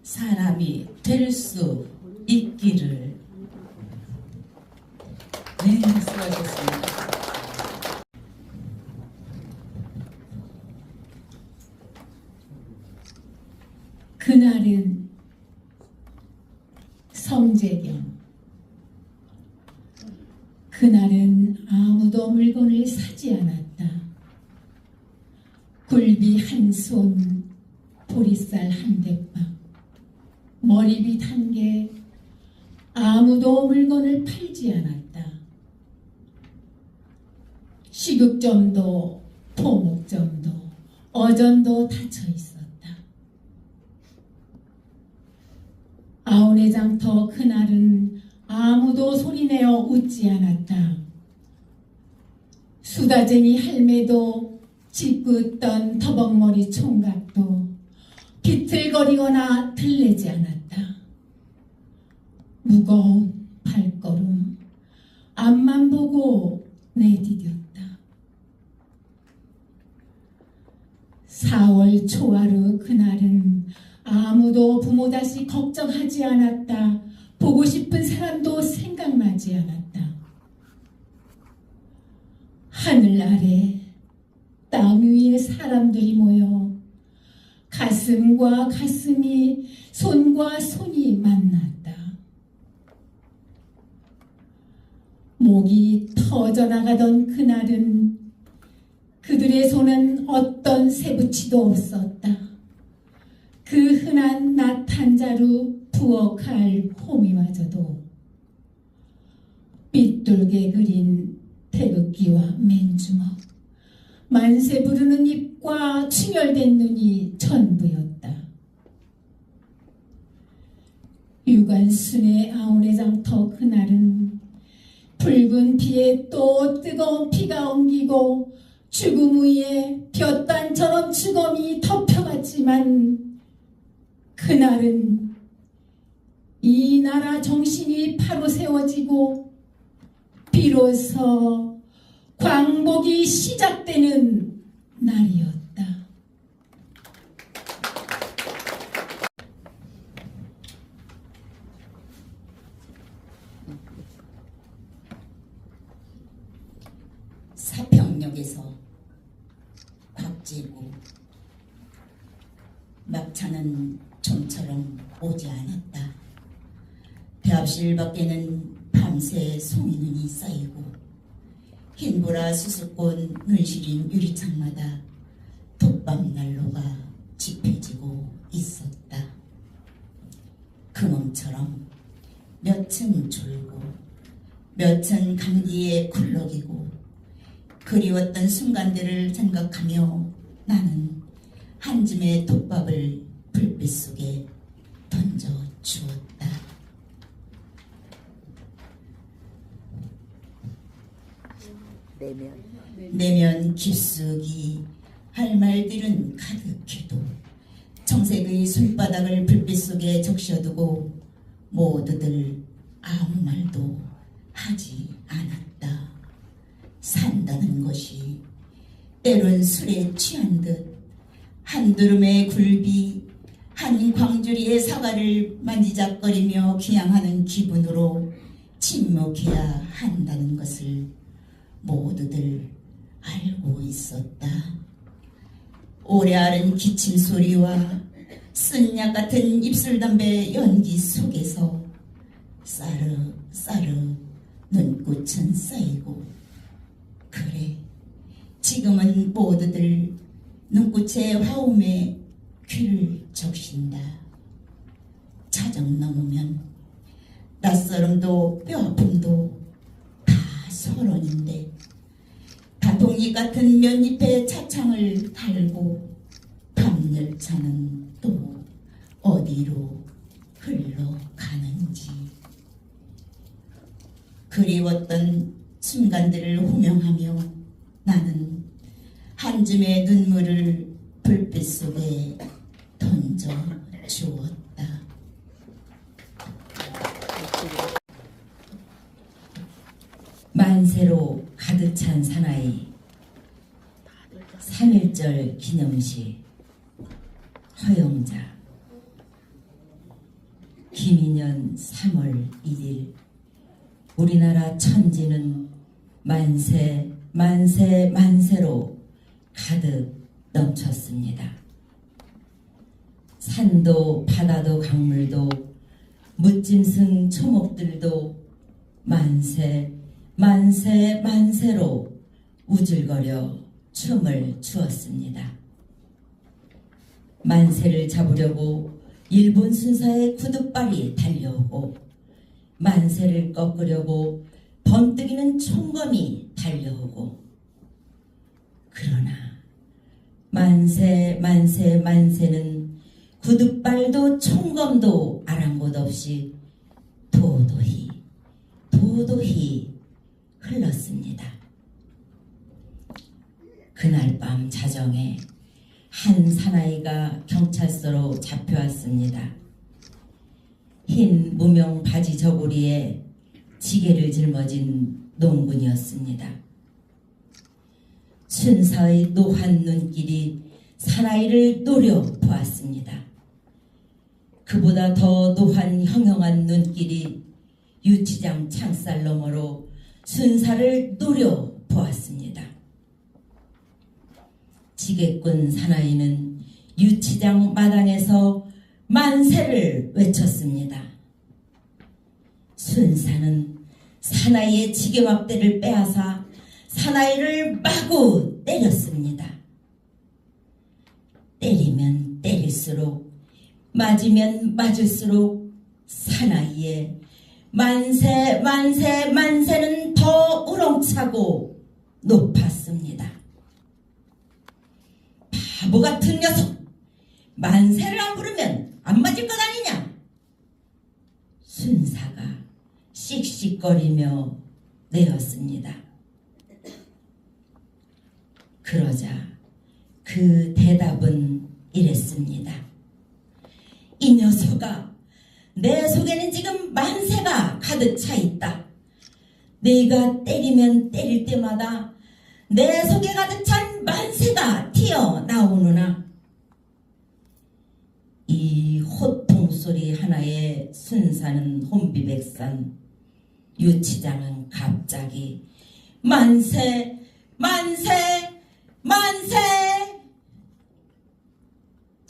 사람이 될 수 있기를. 네, 수고하셨습니다. 그날은 성재경. 그날은 아무도 물건을 사지 않았다. 굴비 한 손, 보리쌀 한 대밥, 머리빗 한 개, 아무도 물건을 팔지 않았다. 식육점도 토목점도 어전도 닫혀 있었다. 아우네 장터 그날은 아무도 소리내어 웃지 않았다. 수다쟁이 할매도 짓궂던 터벅머리 총각도 비틀거리거나 들리지 않았다. 무거운 발걸음 앞만 보고 내디뎠다. 4월 초하루 그날은 아무도 부모 자식 걱정하지 않았다. 보고 싶은 사람도 생각나지 않았다. 하늘 아래 땅 위에 사람들이 모여 가슴과 가슴이 손과 손이 만났다. 목이 터져나가던 그날은 그들의 손은 어떤 새붙이도 없었다. 그 흔한 낮 한 자루 부엌할 호미마저도 삐뚤게 그린 태극기와 맨주먹, 만세 부르는 입과 충혈된 눈이 전부였다. 유관순의 아우네 장터 그날은 붉은 피에 또 뜨거운 피가 엉기고 죽음 위에 볕단처럼 주검이 덮여갔지만 그날은 이 나라 정신이 바로 세워지고 비로소 광복이 시작되는 날이었다. 사평역에서 곽지고 막차는 좀처럼 오지 않았다. 대합실 밖에는 밤새 송이눈이 쌓이고 흰보라 수수꽃 눈시린 유리창마다 돛밤난로가 지펴지고 있었다. 금음처럼 몇은 졸고 몇은 감기에 굴러기고 그리웠던 순간들을 생각하며 나는 한 줌의 톱밥을 불빛 속에 던져 주었다. 내면 깊숙이 할 말들은 가득해도 정색의 손바닥을 불빛 속에 적셔두고 모두들 아무 말도 하지 않았다. 산다는 것이 때론 술에 취한 듯 한두름의 굴비 한 광주리의 사과를 만지작거리며 기양하는 기분으로 침묵해야 한다는 것을 모두들 알고 있었다. 오래 앓은 기침 소리와 쓴약 같은 입술담배 연기 속에서 싸르 눈꽃은 쌓이고 그래 지금은 모두들 눈꽃의 화음에 귀를 적신다. 자정 넘으면 낯설음도 뼈아픔도 다 서론인데 단풍잎 같은 면잎에 차창을 달고 밤열차는 또 어디로 흘러가는지 그리웠던 순간들을 호명하며 나는 한 줌의 눈물을 불빛 속에 던져 주었다. 만세로 가득 찬 사나이 3.1절 기념시 허영자 김인년 3월 1일 우리나라 천지는 만세 만세 만세로 가득 넘쳤습니다. 산도 바다도 강물도 무짐승 초목들도 만세 만세 만세로 우질거려 춤을 추었습니다. 만세를 잡으려고 일본 순사의 구둣발이 달려오고 만세를 꺾으려고 번뜩이는 총검이 달려오고 그러나 만세 만세 만세는 구둣발도 총검도 아랑곳 없이 도도히 흘렀습니다. 그날 밤 자정에 한 사나이가 경찰서로 잡혀왔습니다. 흰 무명 바지 저고리에 지게를 짊어진 농군이었습니다. 순사의 노한 눈길이 사나이를 노려보았습니다. 그보다 더 노한 형형한 눈길이 유치장 창살 너머로 순사를 노려보았습니다. 지게꾼 사나이는 유치장 마당에서 만세를 외쳤습니다. 순사는 사나이의 지게막대를 빼앗아 사나이를 마구 때렸습니다. 때리면 때릴수록 맞으면 맞을수록 사나이의 만세 만세 만세는 더 우렁차고 높았습니다. 바보 같은 녀석, 만세를 안 부르면 안 맞을 것 아니냐? 순사가 씩씩거리며 내었습니다. 그러자 그 대답은 이랬습니다. 이 녀석아, 내 속에는 지금 만세가 가득 차 있다. 네가 때리면 때릴 때마다 내 속에 가득 찬 만세가 튀어나오느나 이 호통 소리 하나에 순사는 혼비백산, 유치장은 갑자기 만세 만세 만세,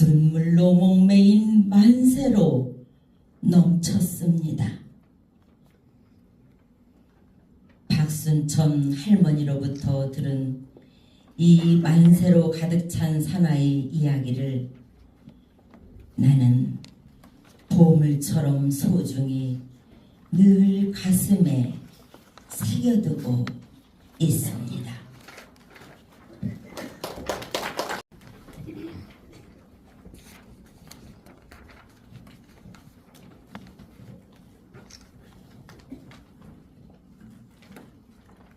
눈물로 목매인 만세로 넘쳤습니다. 박순천 할머니로부터 들은 이 만세로 가득 찬 사나이 이야기를 나는 보물처럼 소중히 늘 가슴에 새겨두고 있습니다.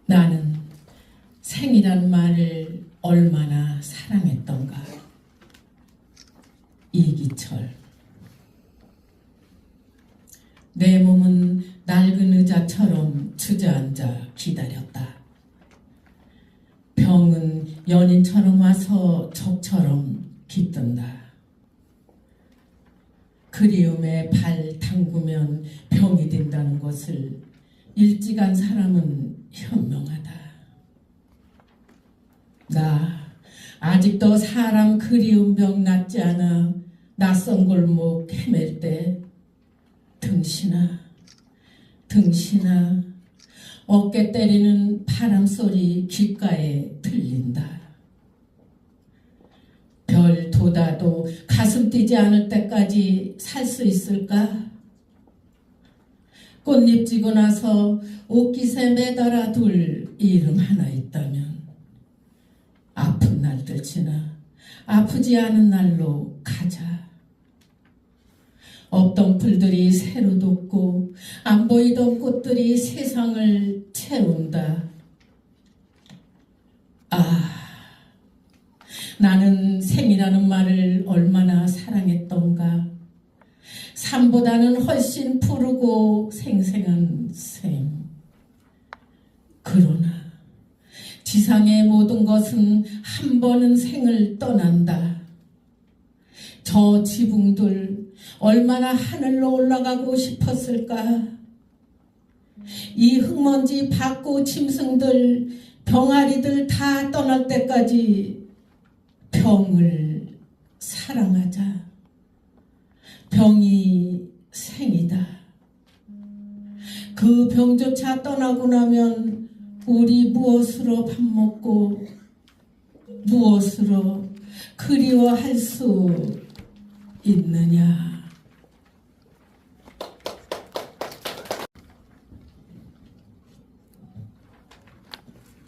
나는 생이란 말을 얼마나 사랑했던가. 이기철. 내 몸은 낡은 의자처럼 주저앉아 기다렸다. 병은 연인처럼 와서 적처럼 깃든다. 그리움에 발 담그면 병이 된다는 것을 일찍 안 사람은 현명하다. 나 아직도 사람 그리움 병 낫지 않아 낯선 골목 헤맬 때 등신아 어깨 때리는 바람 소리 귓가에 들린다. 별 돋아도 가슴 뛰지 않을 때까지 살 수 있을까? 꽃잎 지고 나서 옷깃에 매달아 둘 이름 하나 있다면 아픈 날들 지나 아프지 않은 날로 가자. 없던 풀들이 새로 돋고 안 보이던 꽃들이 세상을 채운다. 나는 생이라는 말을 얼마나 사랑했던가. 삶보다는 훨씬 푸르고 생생한 생. 그러나 지상의 모든 것은 한 번은 생을 떠난다. 저 지붕들 얼마나 하늘로 올라가고 싶었을까. 이 흙먼지 박고 짐승들 병아리들 다 떠날 때까지 병을 사랑하자. 병이 생이다. 그 병조차 떠나고 나면 우리 무엇으로 밥 먹고 무엇으로 그리워할 수 있느냐.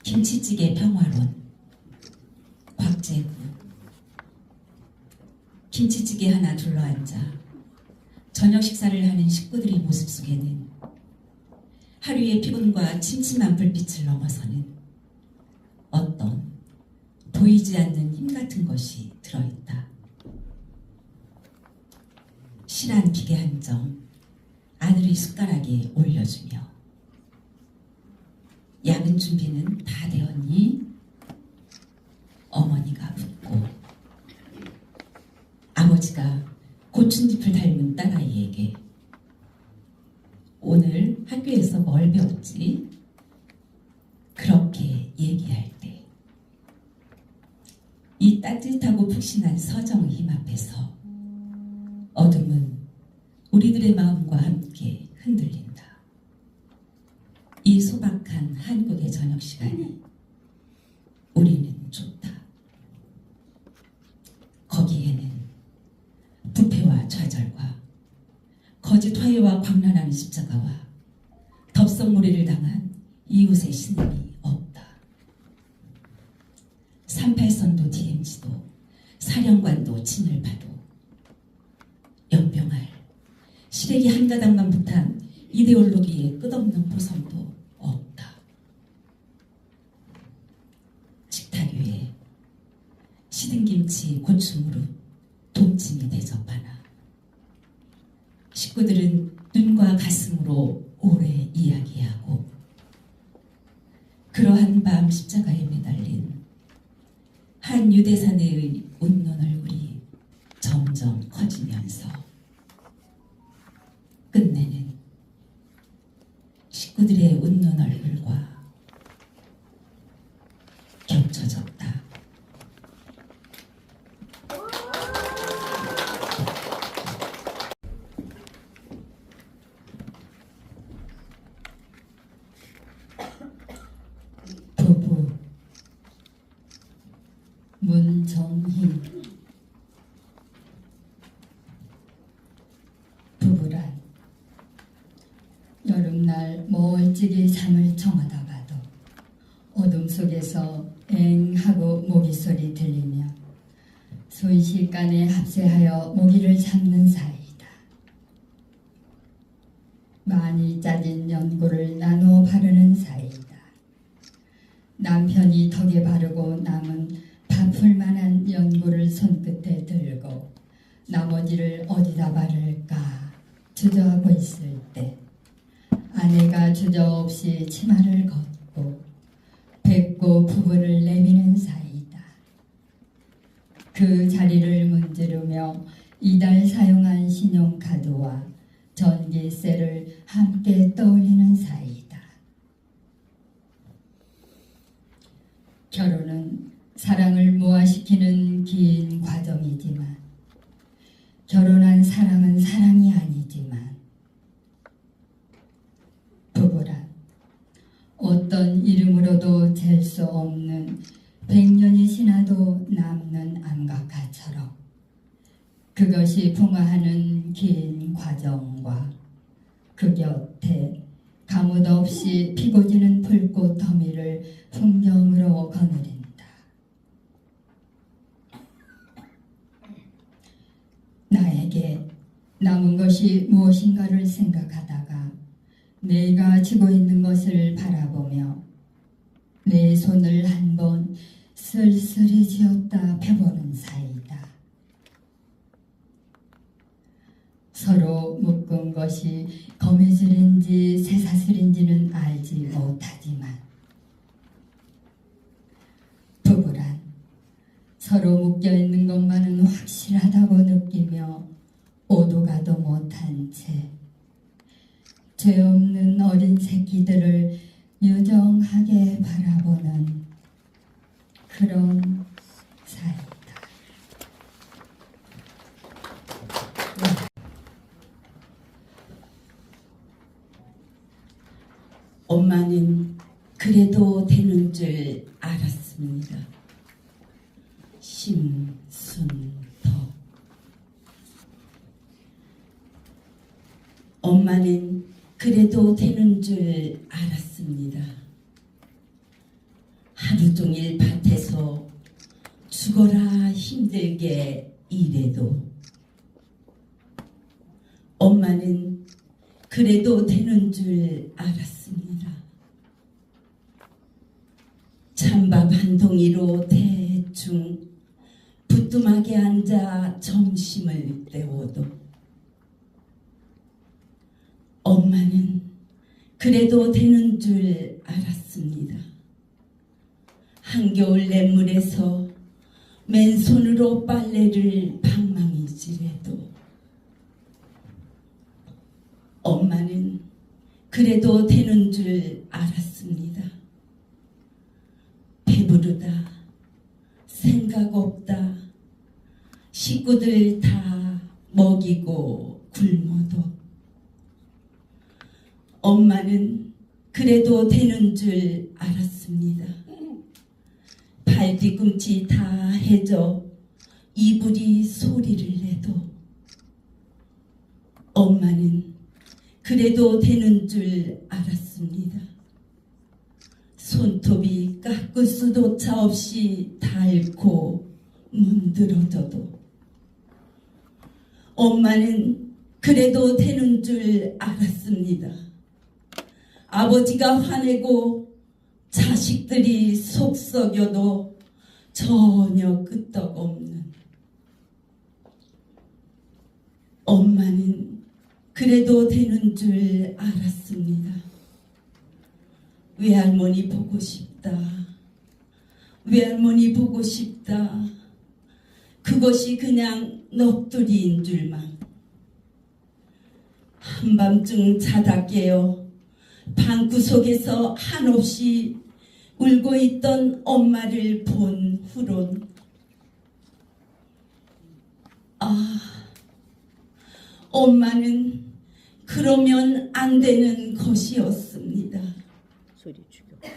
김치찌개 평화론. 곽재구. 김치찌개 하나 둘러앉아 저녁 식사를 하는 식구들의 모습 속에는 하루의 피곤과 침침한 불빛을 넘어서는 어떤 보이지 않는 힘 같은 것이 들어있다. 실한 기계 한 점 아들의 숟가락에 올려주며 야근 준비는 다 되었니? 어머니가 묻고 아버지가 고춘잎을 닮은 딸아이에게 오늘 학교에서 뭘 배웠지? 그렇게 얘기할 때 이 따뜻하고 푹신한 서정의 힘 앞에서 어둠은 우리들의 마음과 함께 흔들린다. 이 소박한 한국의 저녁 시간이 우리는 좋다. 거기에는 부패와 좌절과 거짓 화해와 광란하는 십자가와 법석무리를 당한 이웃의 신임이 없다. 38선도 DMZ도 사령관도 친일파도 연병할 시래기 한 가닥만 붙한 이데올로기의 끝없는 보상도 없다. 식탁 위에 시든 김치 고추무릇 동치미 대접하나 식구들은 눈과 가슴으로 오래 이야기하고 그러한 밤 십자가에 매달린 한 유대사내의 웃는 얼굴이 점점 커지면서 끝내는 식구들의 웃는 얼굴과 겹쳐졌다. 부부 문정희 부부란 여름날 멀찍이 잠을 청하다가도 어둠 속에서 엥 하고 모기소리 들리며 순식간에 합세하여 모기를 잡는 사이이다. 많이 짜진 연고를 나누어 바르는 사이이다. 남편이 턱에 바르고 남은 바풀 만한 연고를 손끝에 들고 나머지를 어디다 바를까 주저하고 있을 때 아내가 주저없이 치마를 걷고 뱉고 부분을 내미는 사이다. 그 자리를 문지르며 이달 사용한 신용카드와 전기세를 함께 떠올리는 사이다. 결혼은 사랑을 무화시키는 긴 과정이지만 결혼한 사랑은 사랑이 아니지만 부부란 어떤 이름으로도 잴 수 없는 100년이 지나도 남는 암각화처럼 그것이 풍화하는 긴 과정과 그 곁에 가뭇 없이 피고 지는 불꽃 더미를 풍경으로 거느린다. 나에게 남은 것이 무엇인가를 생각하다가 내가 쥐고 있는 것을 바라보며 내 손을 한번 쓸쓸히 쥐었다 펴보는 사이다. 서로 묶은 것이 거미줄인지 쇠사슬인지는 알지 못하지만 부부란 서로 묶여있는 것만은 확실하다고 느끼며 오도 가도 못한 채 죄 없는 어린 새끼들을 유정하게 바라보는 그런 사이다. 엄마는 그래도 되는 줄 알았습니다. 심순덕. 엄마는 그래도 되는 줄 알았습니다. 하루 종일 밭에서 죽어라 힘들게 일해도 엄마는 그래도 되는 줄 알았습니다. 찬밥 한 동이로 대충 부뚜막에 앉아 점심을 때워도 엄마는 그래도 되는 줄 알았습니다. 한겨울 냇물에서 맨손으로 빨래를 방망이질해도 엄마는 그래도 되는 줄 알았습니다. 배부르다, 생각 없다, 식구들 다 먹이고 굶어도 엄마는 그래도 되는 줄 알았습니다. 발 뒤꿈치 다 해져 이불이 소리를 내도 엄마는 그래도 되는 줄 알았습니다. 손톱이 깎을 수도차 없이 닳고 문드러져도 엄마는 그래도 되는 줄 알았습니다. 아버지가 화내고 자식들이 속썩여도 전혀 끄떡없는 엄마는 그래도 되는 줄 알았습니다. 외할머니 보고 싶다. 외할머니 보고 싶다. 그것이 그냥 넋두리인 줄만. 한밤중 자다 깨어 방구석에서 한없이 울고 있던 엄마를 본 후론 엄마는 그러면 안 되는 것이었습니다. 소리 죽여. 네,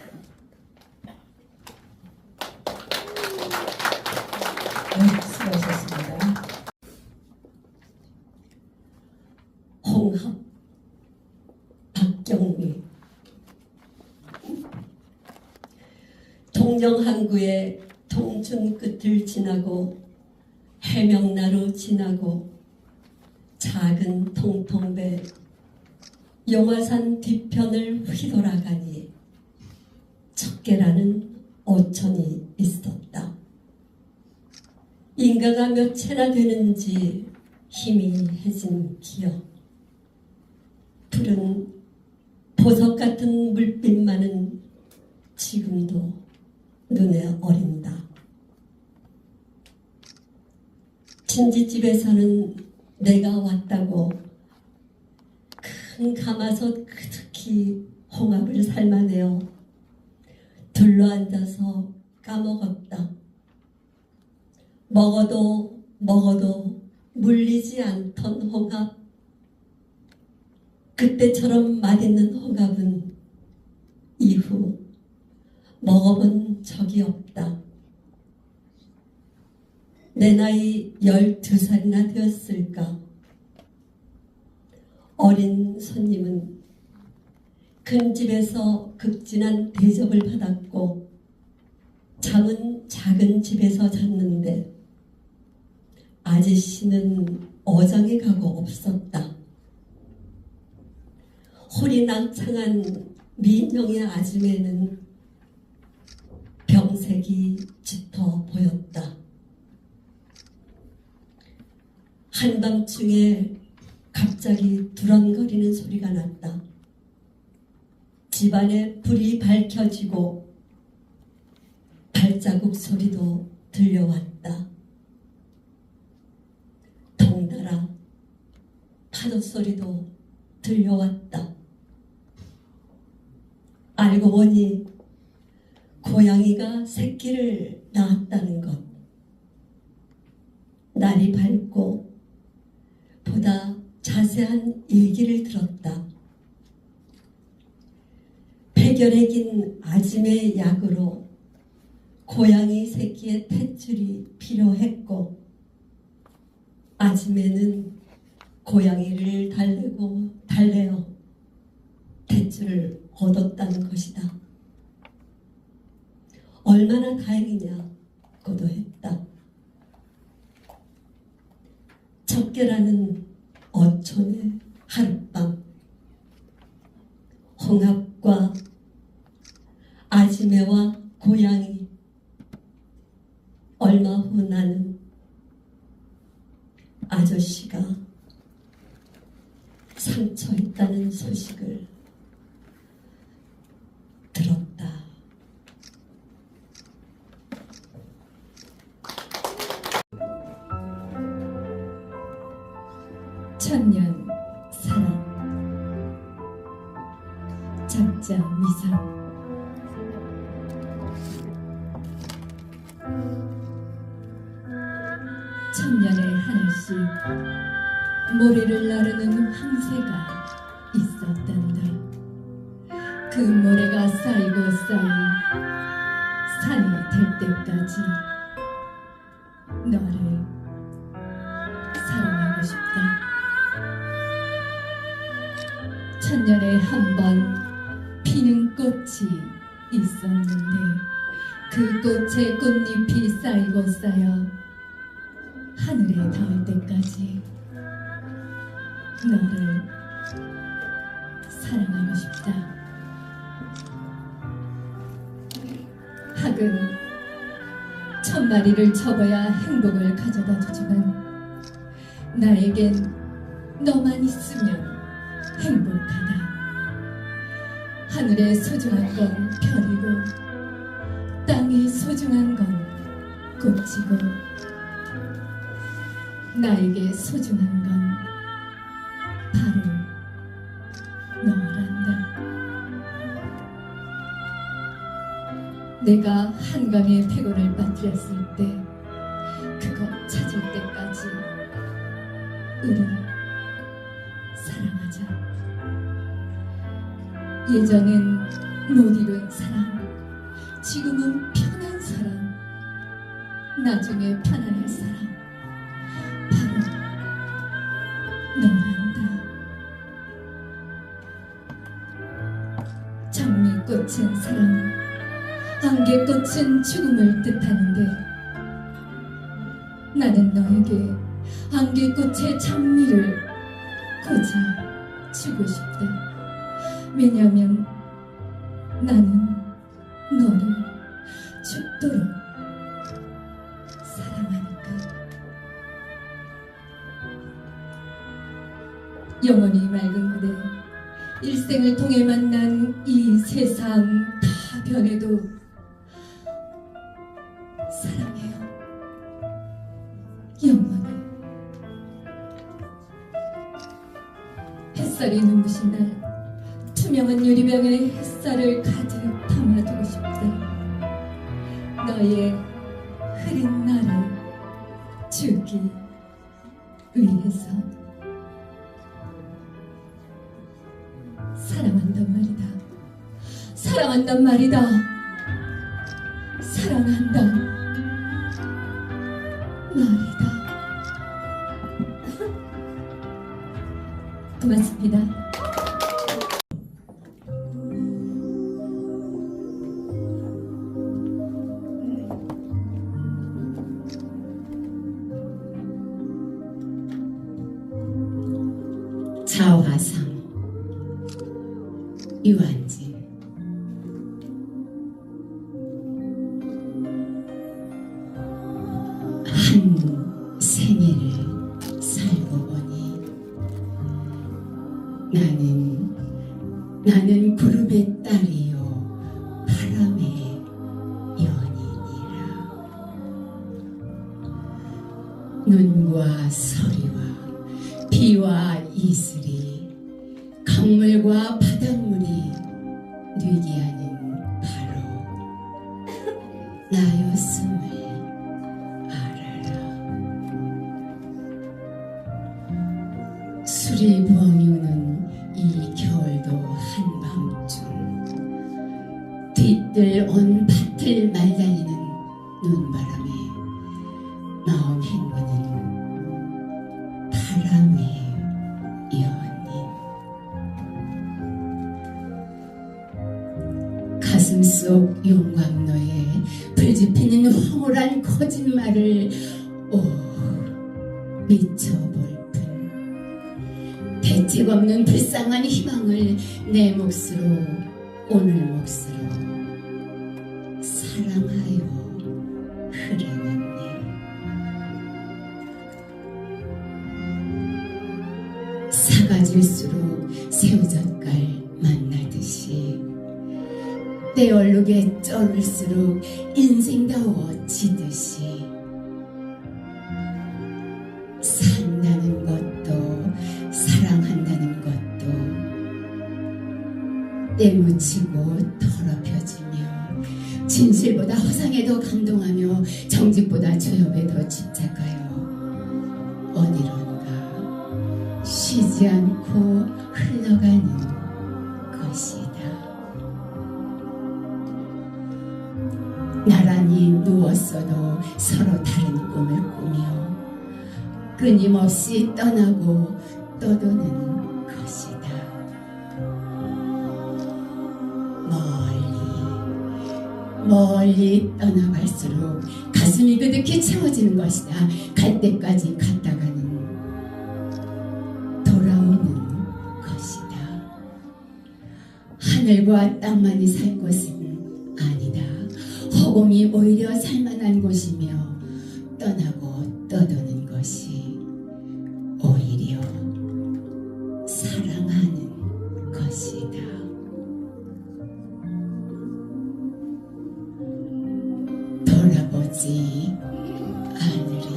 수고하셨습니다. 홍합 박경미 동정항구의 동춘 끝을 지나고 해명나루 지나고 작은 통통배 용화산 뒤편을 휘돌아가니 척계라는 어촌이 있었다. 인가가 몇 채나 되는지 희미해진 기억. 푸른 보석 같은 물빛만은 지금도 눈에 어린다. 친지집에서는 내가 왔다고 큰 가마솥 그득히 홍합을 삶아내어 둘러앉아서 까먹었다. 먹어도 물리지 않던 홍합. 그때처럼 맛있는 홍합은 이후 먹어본 적이 없다. 내 나이 12살이나 되었을까. 어린 손님은 큰 집에서 극진한 대접을 받았고 잠은 작은 집에서 잤는데 아저씨는 어장에 가고 없었다. 홀이 낭창한 미인형의 아줌매는 병색이 짙어 보였다. 한밤중에 갑자기 두런거리는 소리가 났다. 집안에 불이 밝혀지고 발자국 소리도 들려왔다. 덩달아 파도 소리도 들려왔다. 알고 보니 고양이가 새끼를 낳았다는 것. 날이 밝고 보다 자세한 얘기를 들었다. 폐결에 긴 아짐의 약으로 고양이 새끼의 탯줄이 필요했고 아짐에는 고양이를 달래어 탯줄을 얻었다는 것이다. 얼마나 다행이냐고도 했다. 척계라는 어촌의 하룻밤, 홍합과 아지매와 고양이. 얼마 후 나는 아저씨가 상처했다는 소식을 들었다. 천년 사랑. 작자 미상. 천년에 하나씩 모래를 나르는 황새가 있었단다. 그 모래가 쌓이고 쌓이 산이 될 때까지 너를 사랑하고 싶다. 한 번 피는 꽃이 있었는데 그 꽃에 꽃잎이 쌓이고 쌓여 하늘에 닿을 때까지 너를 사랑하고 싶다. 학은 1000마리를 접어야 행복을 가져다 주지만 나에겐 너만 있으면 행복하다. 하늘의 소중한 건 별이고 땅의 소중한 건 꽃이고 나에게 소중한 건 바로 너란다. 내가 한강에 백원을 빠뜨렸을 때 그거 찾을 때까지 우리 사랑하자. 예전엔 못 이룬 사랑, 지금은 편한 사랑, 나중에 편안할 사랑, 바로 너란다. 장미꽃은 사랑, 안개꽃은 죽음을 뜻하는데 나는 너에게 안개꽃의 장미를 고자 주고 싶다. 왜냐하면 나는 너를 죽도록 사랑하니까. 영원히 맑은 그대, 일생을 통해 만난 이 세상 다 변해도 사랑해요. 영원히. 햇살이 눈부신 날 투명한 유리병에 햇살을 가득 담아두고 싶다. 너의 흐린 날을 주기 위해서. 사랑한단 말이다. 사랑한단 말이다. 사랑한다 말이다. 고맙습니다. 자화상 유한진. 한 생애를 살고 보니 나는 구름의 딸이요 바람의 연인이라. 눈과 서리와 비와 이슬이 강물과 바닷물이 되게 하는 바로 나였음을 알아라. 술이 부엉이 우는 이 겨울도 한밤중 뒤뜰 온 밭을 말달리는 눈바람에 마음 헹구는 바람의 연인. 가슴속 용광로에 불지피는 황홀한 거짓말을 미쳐볼 뿐 대책 없는 불쌍한 희망을 내 몫으로 오늘 몫으로 사랑하여 흐르는 일. 사가질수록 새우젓갈 만나듯이 때얼룩에 쩔을수록 인생다워지듯이 산다는 것도 사랑한다는 것도 때묻히고 더럽혀지며 진실보다 허상에 더 감동하며 정직보다 죄업에 더 집착하여 어디론가 쉬지 않고 흘러가는 것이다. 나란히 누웠어도 서로 다른 꿈을 꾸며 끊임없이 떠나고 떠도는 것이다. 멀리 떠나갈수록 가슴이 그득히 채워지는 것이다. 갈 때까지 갔다가는 돌아오는 것이다. 하늘과 땅만이 살 곳은 아니다. 허공이 오히려 살만한 곳이며 떠나고 떠도는 것이 오히려 사랑하는 것이다. 돌아보지 않으리.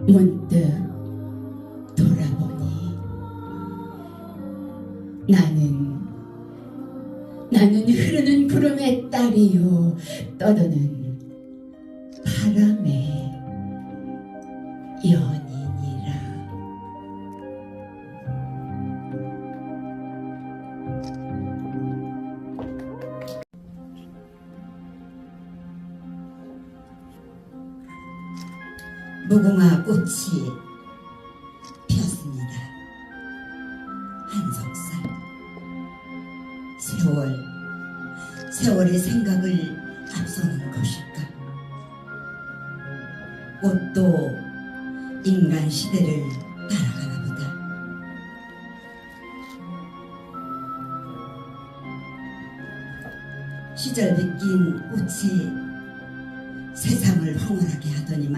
문득 돌아보니 나는 흐르는 구름의 딸이요 떠도는 바람의 연인이라. 무궁화 꽃이 피었습니다. 한석살 세월의 생각을 앞서는 것일까? 꽃도 인간 시대를 따라가나 보다. 시절 빗긴 꽃이 세상을 황홀하게 하더니만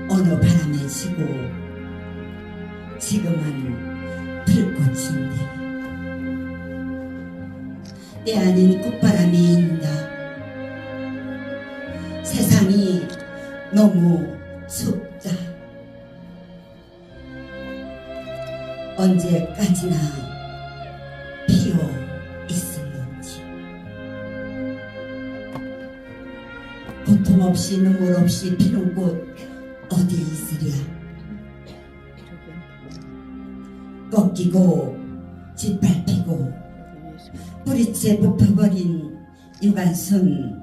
어느 바람에 지고 지금은 불꽃인데 때 아닌 꽃바람이 인다. 세상이 너무 춥다. 언제까지나 피어 있을런지. 고통 없이 눈물 없이 피는 꽃 어디 있으랴. 꺾이고 짓밟히고 뿌리채 뽑혀버린 유관순,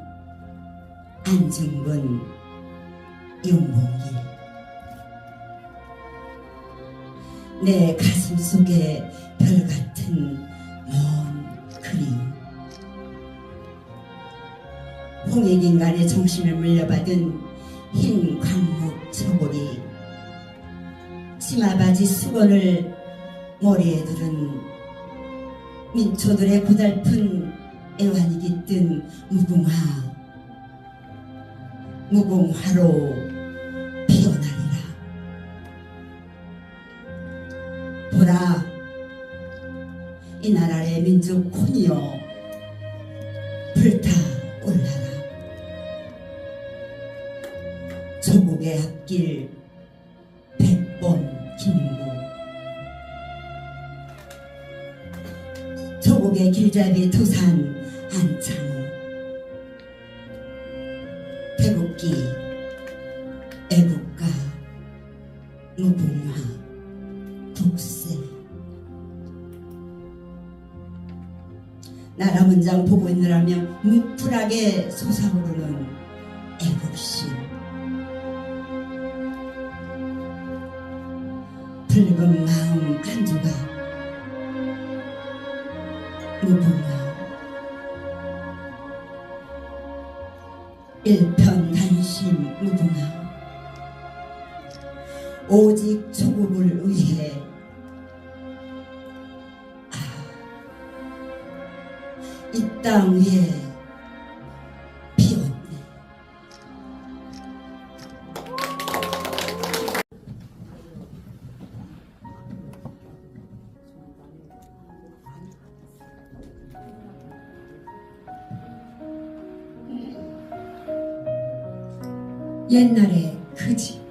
안중근, 윤봉길. 내 가슴 속에 별같은 먼 그림. 홍익인간의 정신을 물려받은 흰 광목 저고리, 치마바지 수건을 머리에 두른 민초들의 고달픈 애환이 깃든 무궁화로 피어나리라. 보라, 이 나라의 민족 콘이여 불타올라라. 조국의 앞길 100번 김무, 조국의 길잡이 토산 안창호, 태국기 애국가 무궁화 국세. 나라 문장 보고 있느라며 뭉클하게 솟아오르는 애국심. 붉은 마음 한 조각 무궁화. 일편단심 무궁화. 오직 조국을 위해 이 땅 위에 피었네. 옛날에 그 집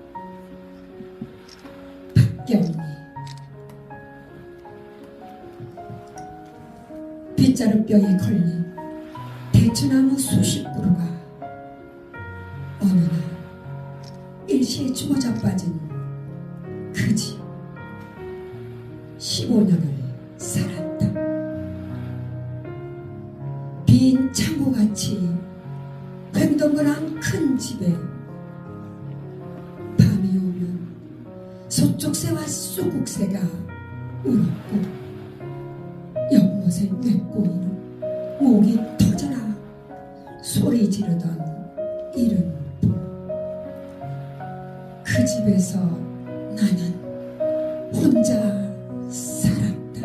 박경리 빗자루병에 걸린 대추나무 수십 그루가 어느 날 일시에 죽어 자빠진 그 집 15년을 살았다. 빈 창고같이 횡동그란 큰 집에 밤이 오면 소쪽새와 쑥국새가 울었고 연못에 맺고이는 목이 터져라 소리 지르던 이른 그 집에서 나는 혼자 살았다.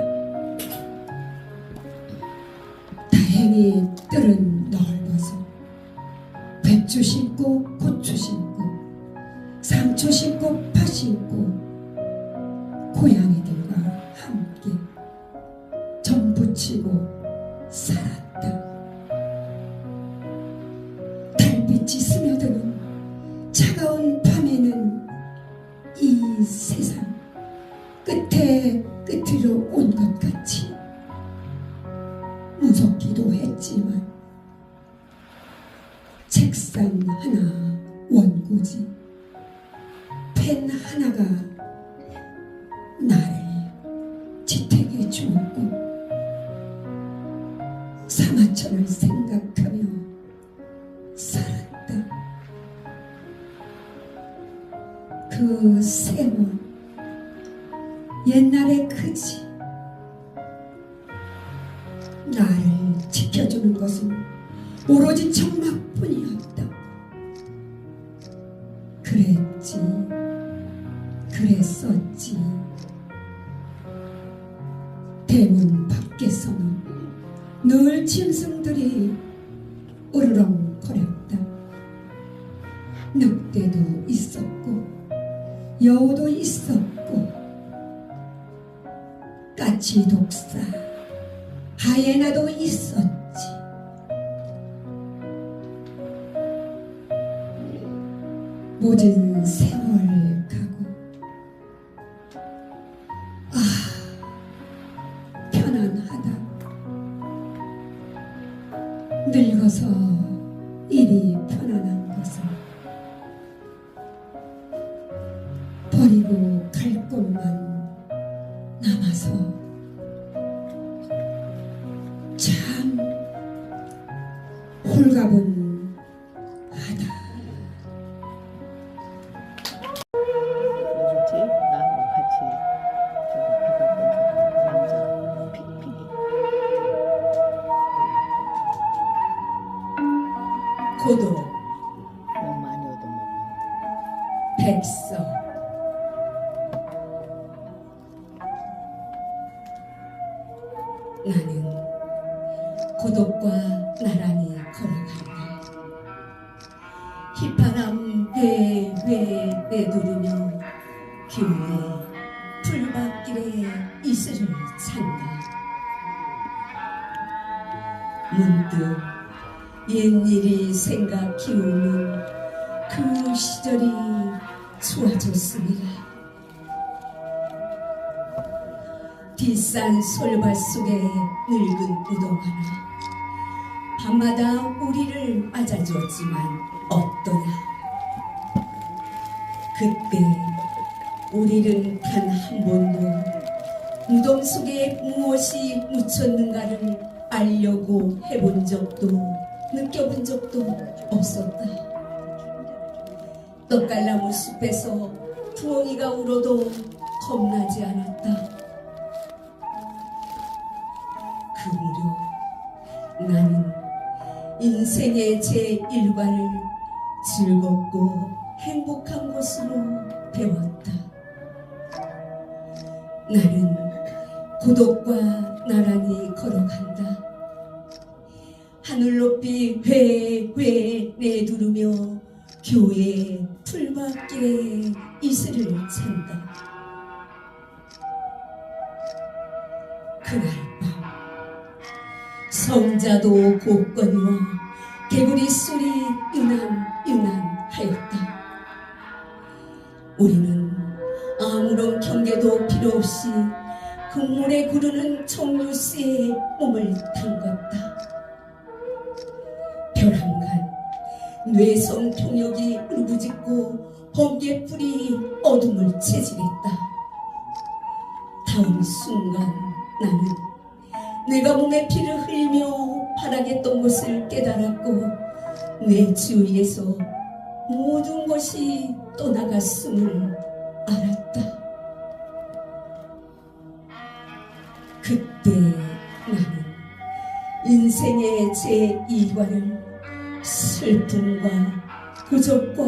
다행히 뜰은 넓어서 배추 심고 고추 심고 상추 심고 파 심고 고양이들과 함께 전부치고 살았다. 달빛이 스며드는 차가운 밤에는 이 세상 끝에 끝으로 온 것 같이 무섭기도 했지만 책상 하나 원고지 펜 하나가 나를 지탱해 주었고 사마천을 생각하며 살았다. 그 세월 옛날의 그 집 나를 지켜주는 것은 오로지 천막뿐이었다. 그랬지 그랬었지. 대문 밖에서는 늘 짐승들이 으르렁거렸다. 늑대도 있었고 여우도 있었고 까치독사 하이에나도 있었지. 모든 세월 가고 편안하다. 늙어서 이리 편안한 것은 버리고 갈 곳만 남아서 참 홀가분 뭐지? 나하고 같이 저기 해봤던 남자 픽픽이. 고독 너무 많이 얻어먹어. 백서 나는 고독과 나란히 걸어간다. 휘파람 회회 내두르며 교회 풀밭길에 이슬을 찬다. 문득 옛일이 생각해 오는 그 시절이 좋아졌습니다. 뒷산 솔밭 속에 늙은 우동 하나 밤마다 우리를 맞아주었지만 어떠냐. 그때 우리는 단 한 번도 우동 속에 무엇이 묻혔는가를 알려고 해본 적도 느껴본 적도 없었다. 떡갈나무 숲에서 부엉이가 울어도 겁나지 않았다. 그 무렵 나는 인생의 제1과를 즐겁고 행복한 곳으로 배웠다. 나는 고독과 나란히 걸어간다. 하늘 높이 회회 내두르며 교회 풀밭길에 이슬을 찬다. 그날 밤 성자도 곡거니와 개구리 소리 유난하였다. 우리는 아무런 경계도 필요 없이 국물에 구르는 청류새에 몸을 담갔다. 벼랑간 뇌성 통역이 울부짖고 번개불이 어둠을 채질했다. 다음 순간 나는 내가 몸에 피를 흘리며 바라겠던 것을 깨달았고 내 주위에서 모든 것이 떠나갔음을 알았다. 인생의 제2과를 슬픔과 부족과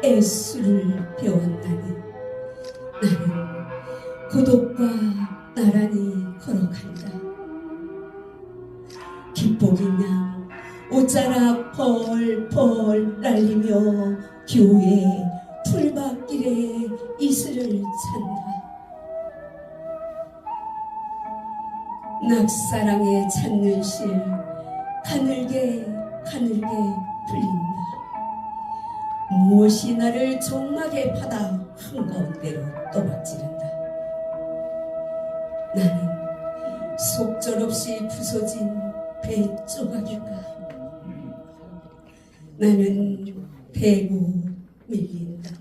애수를 배웠나니 나는 고독과 나란히 걸어간다. 깃복이냐 옷자락 펄펄 날리며 교회 풀밭길에 이슬을 찬다. 낙사랑에 찾는 실 가늘게 풀린다. 무엇이 나를 종막에 파다 한가운데로 떠박지른다. 나는 속절없이 부서진 배 조각인가. 나는 대고 밀린다.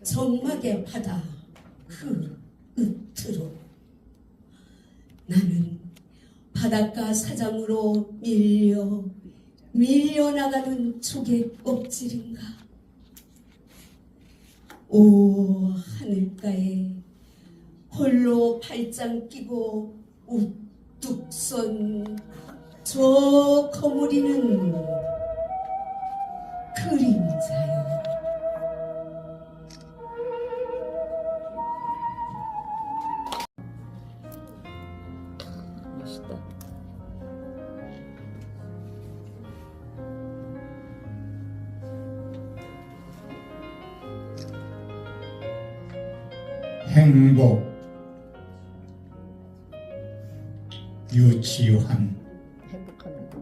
정막의 바다 그 끝으로. 나는 바닷가 사장으로 밀려나가는 조개 껍질인가. 오 하늘가에 홀로 팔짱 끼고 우뚝 선 저 거무리는 그림자요. 멋있다. 행복, 유치환. 행복하는 거야.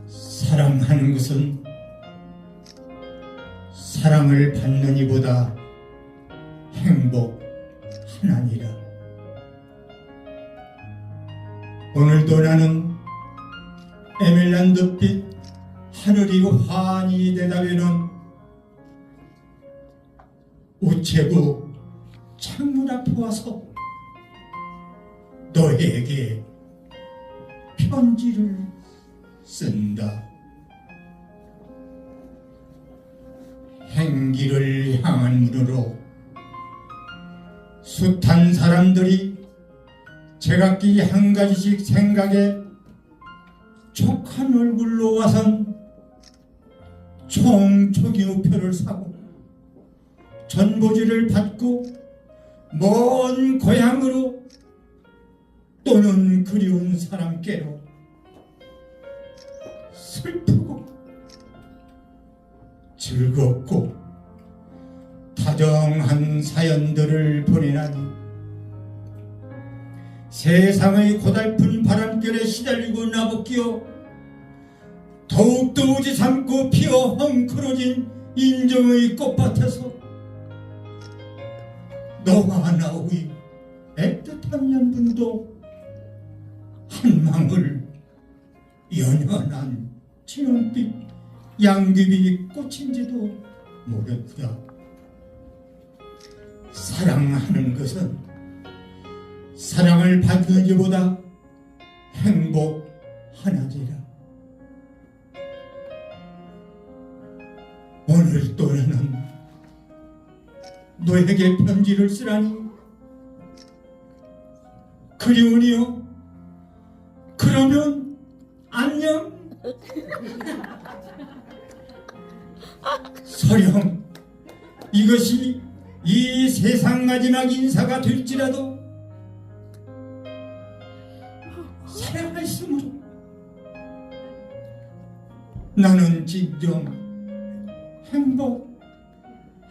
사랑하는 것은 사랑을 받는 이보다 행복하나니라. 오늘도 나는 에멜란드빛 하늘이 환히 대답에는 우체국 창문 앞에 와서 너에게 편지를 쓴다. 행기를 향한 문으로 숱한 사람들이 제각기 한 가지씩 생각에 촉한 얼굴로 와선 총총이 우표를 사고 전보지를 받고 먼 고향으로 또는 그리운 사람께로 슬프고 즐겁고 다정한 사연들을 보내나니 세상의 고달픈 바람결에 시달리고 나부끼어 더욱더 우지 삼고 피어 헝클어진 인정의 꽃밭에서 너와 나의 애틋한 연분도 한망울 연연한 진홍빛 양귀비 꽃인지도 모르다. 사랑하는 것은 사랑을 받는 이보다 행복하나니라. 오늘 또 나는 너에게 편지를 쓰라니 그리우니요. 그러면 안녕. 설령 이것이 이 세상 마지막 인사가 될지라도 살아있으므로 나는 진정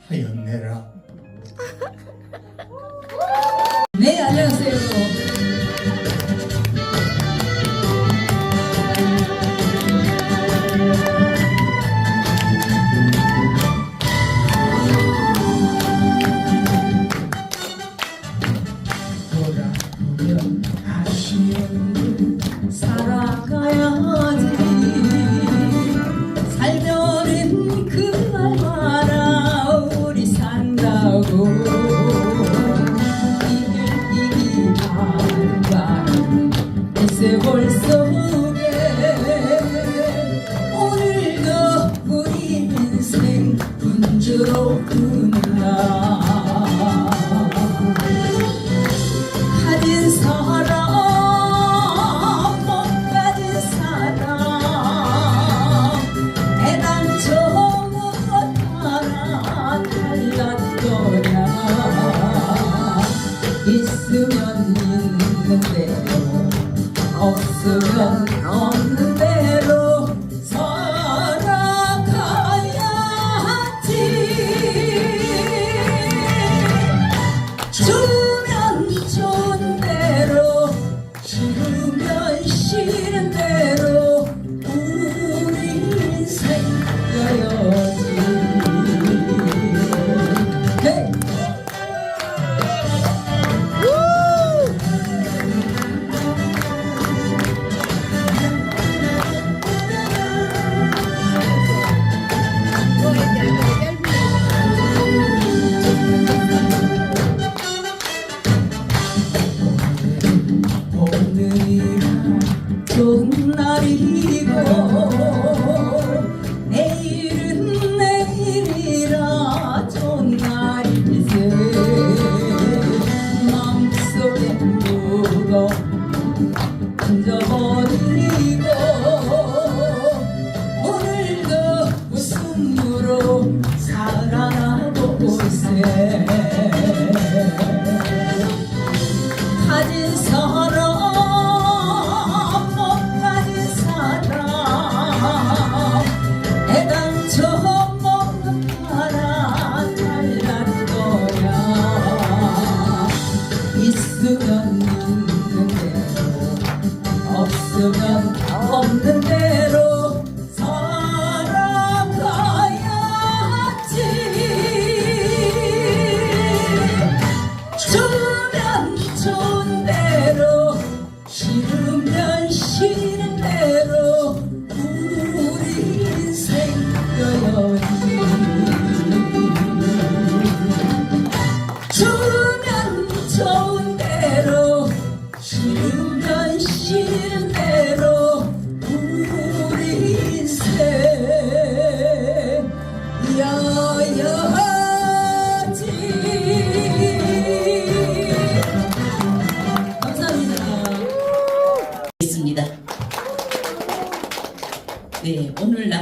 행복하였네라. 네, 안녕하세요. 돌아보면 아쉬운 살아가야지. 살면은 그 말 마라. 우리 산다고 이길 길이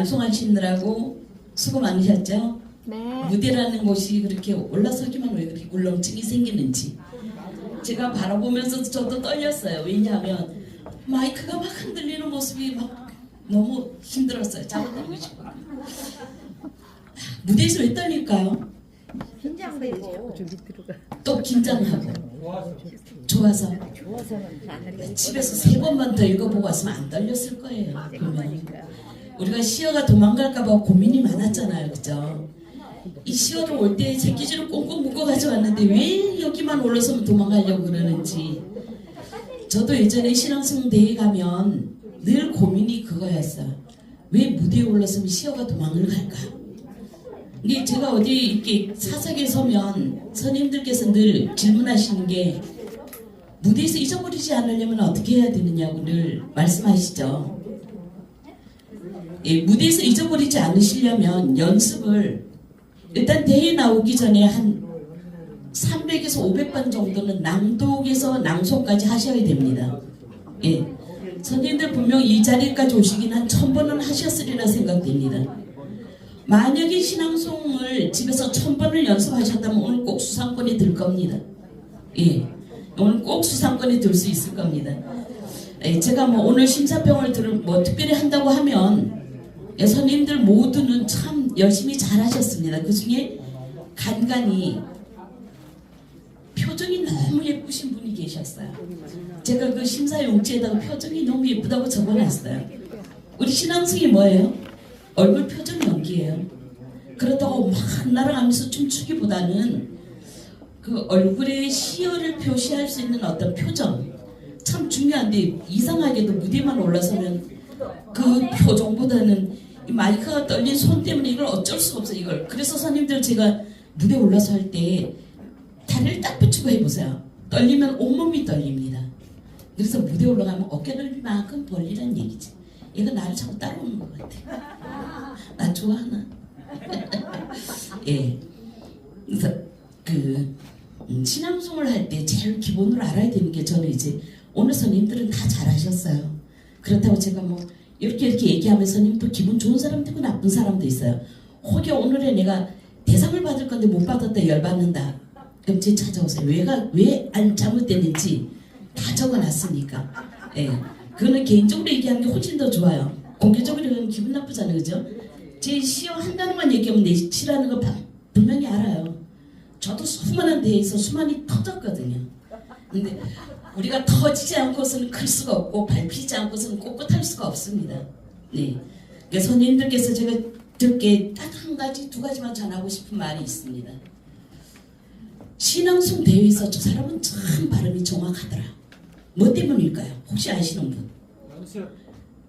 낭송하시느라고 수고 많으셨죠? 네. 무대라는 곳이 그렇게 올라서기만 왜 그렇게 울렁증이 생기는지 제가 바라보면서 저도 떨렸어요. 왜냐하면 마이크가 막 흔들리는 모습이 막 너무 힘들었어요. 잡아당기고 싶고. 무대에서 왜 떨릴까요? 긴장되고 좀 밑으로 가. 또 긴장하고 좋아서 집에서 3번만 더 읽어보고 왔으면 안 떨렸을 거예요. 그러면 우리가 시어가 도망갈까봐 고민이 많았잖아요. 그죠? 이 시어를 올 때 새끼줄을 꽁꽁 묶어 가져왔는데 왜 여기만 올라서면 도망가려고 그러는지 저도 예전에 신앙송 대회 가면 늘 고민이 그거였어요. 왜 무대에 올라서면 시어가 도망을 갈까? 근데 제가 어디 이렇게 사석에 서면 선생님들께서 늘 질문하시는 게 무대에서 잊어버리지 않으려면 어떻게 해야 되느냐고 늘 말씀하시죠. 예, 무대에서 잊어버리지 않으시려면 연습을 일단 대회 나오기 전에 한 300에서 500번 정도는 낭독에서 낭송까지 하셔야 됩니다. 예, 선생님들 분명 이 자리까지 오시긴 한 1000번은 하셨으리라 생각됩니다. 만약에 신앙송을 집에서 1000번을 연습하셨다면 오늘 꼭 수상권이 들 겁니다. 예, 오늘 꼭 수상권이 들 수 있을 겁니다. 예, 제가 뭐 오늘 심사평을 뭐 특별히 한다고 하면 예, 선생님들 모두는 참 열심히 잘하셨습니다. 그 중에 간간히 표정이 너무 예쁘신 분이 계셨어요. 제가 그 심사용지에다가 표정이 너무 예쁘다고 적어놨어요. 우리 신앙송이 뭐예요? 얼굴 표정 연기예요. 그렇다고 막 날아가면서 춤추기보다는 그 얼굴에 시어를 표시할 수 있는 어떤 표정 참 중요한데 이상하게도 무대만 올라서면 그 표정보다는 이 마이크가 떨린 손 때문에 이걸 어쩔 수가 없어요. 이걸 그래서 선생님들 제가 무대 올라서 할 때 다리를 딱 붙이고 해보세요. 떨리면 온몸이 떨립니다. 그래서 무대 올라가면 어깨 넓이만큼 벌리라는 얘기지. 얘가 나를 자꾸 따라오는 것 같아. 나 좋아하나? 예. 그래서 그 신앙송을 할 때 제일 기본으로 알아야 되는 게 저는 이제 오늘 선생님들은 다 잘하셨어요. 그렇다고 제가 뭐 이렇게 얘기하면 선생님도 기분 좋은 사람도 있고 나쁜 사람도 있어요. 혹여 오늘에 내가 대상을 받을 건데 못 받았다 열받는다. 그럼 제 찾아오세요. 왜 안 잘못됐는지 다 적어놨으니까. 예. 그거는 개인적으로 얘기하는 게 훨씬 더 좋아요. 공개적으로 얘기하면 기분 나쁘잖아요. 그죠? 제 시어 한 단어만 얘기하면 내 싫어하는 거 분명히 알아요. 저도 수많은 데에서 수많이 터졌거든요. 근데 우리가 터지지 않고서는 클 수가 없고 밟히지 않고서는 꼿꼿할 수가 없습니다. 네. 그러니까 선생님들께서 제가 듣게 딱 한 가지, 두 가지만 전하고 싶은 말이 있습니다. 신앙송 대회에서 저 사람은 참 발음이 정확하더라. 뭐 때문일까요? 혹시 아시는 분?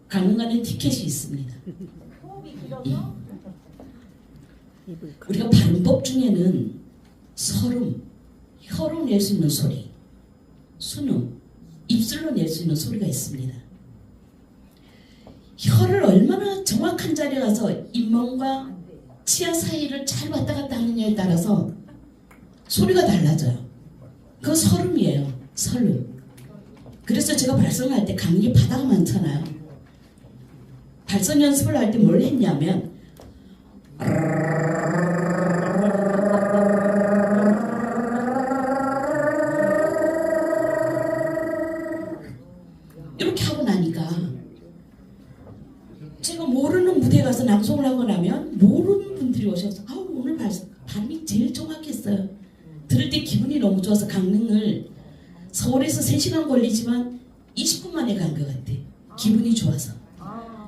강릉가는 티켓이 있습니다. 우리가 발음법 중에는 서름, 혀로 낼 수 있는 소리, 순음, 입술로 낼 수 있는 소리가 있습니다. 혀를 얼마나 정확한 자리에 가서 잇몸과 치아 사이를 잘 왔다 갔다 하느냐에 따라서 소리가 달라져요. 그거 서름이에요. 서름. 그래서 제가 발성할 때 강릉에 바다가 많잖아요. 발성 연습을 할 때 뭘 했냐면 이렇게 하고 나니까 제가 모르는 무대에 가서 낭송을 하고 나면 모르는 분들이 오셔서 아우 오늘 발음이 제일 정확했어요. 들을 때 기분이 너무 좋아서 강릉을 서울에서 3시간 걸리지만 20분 만에 간 것 같아. 기분이 좋아서.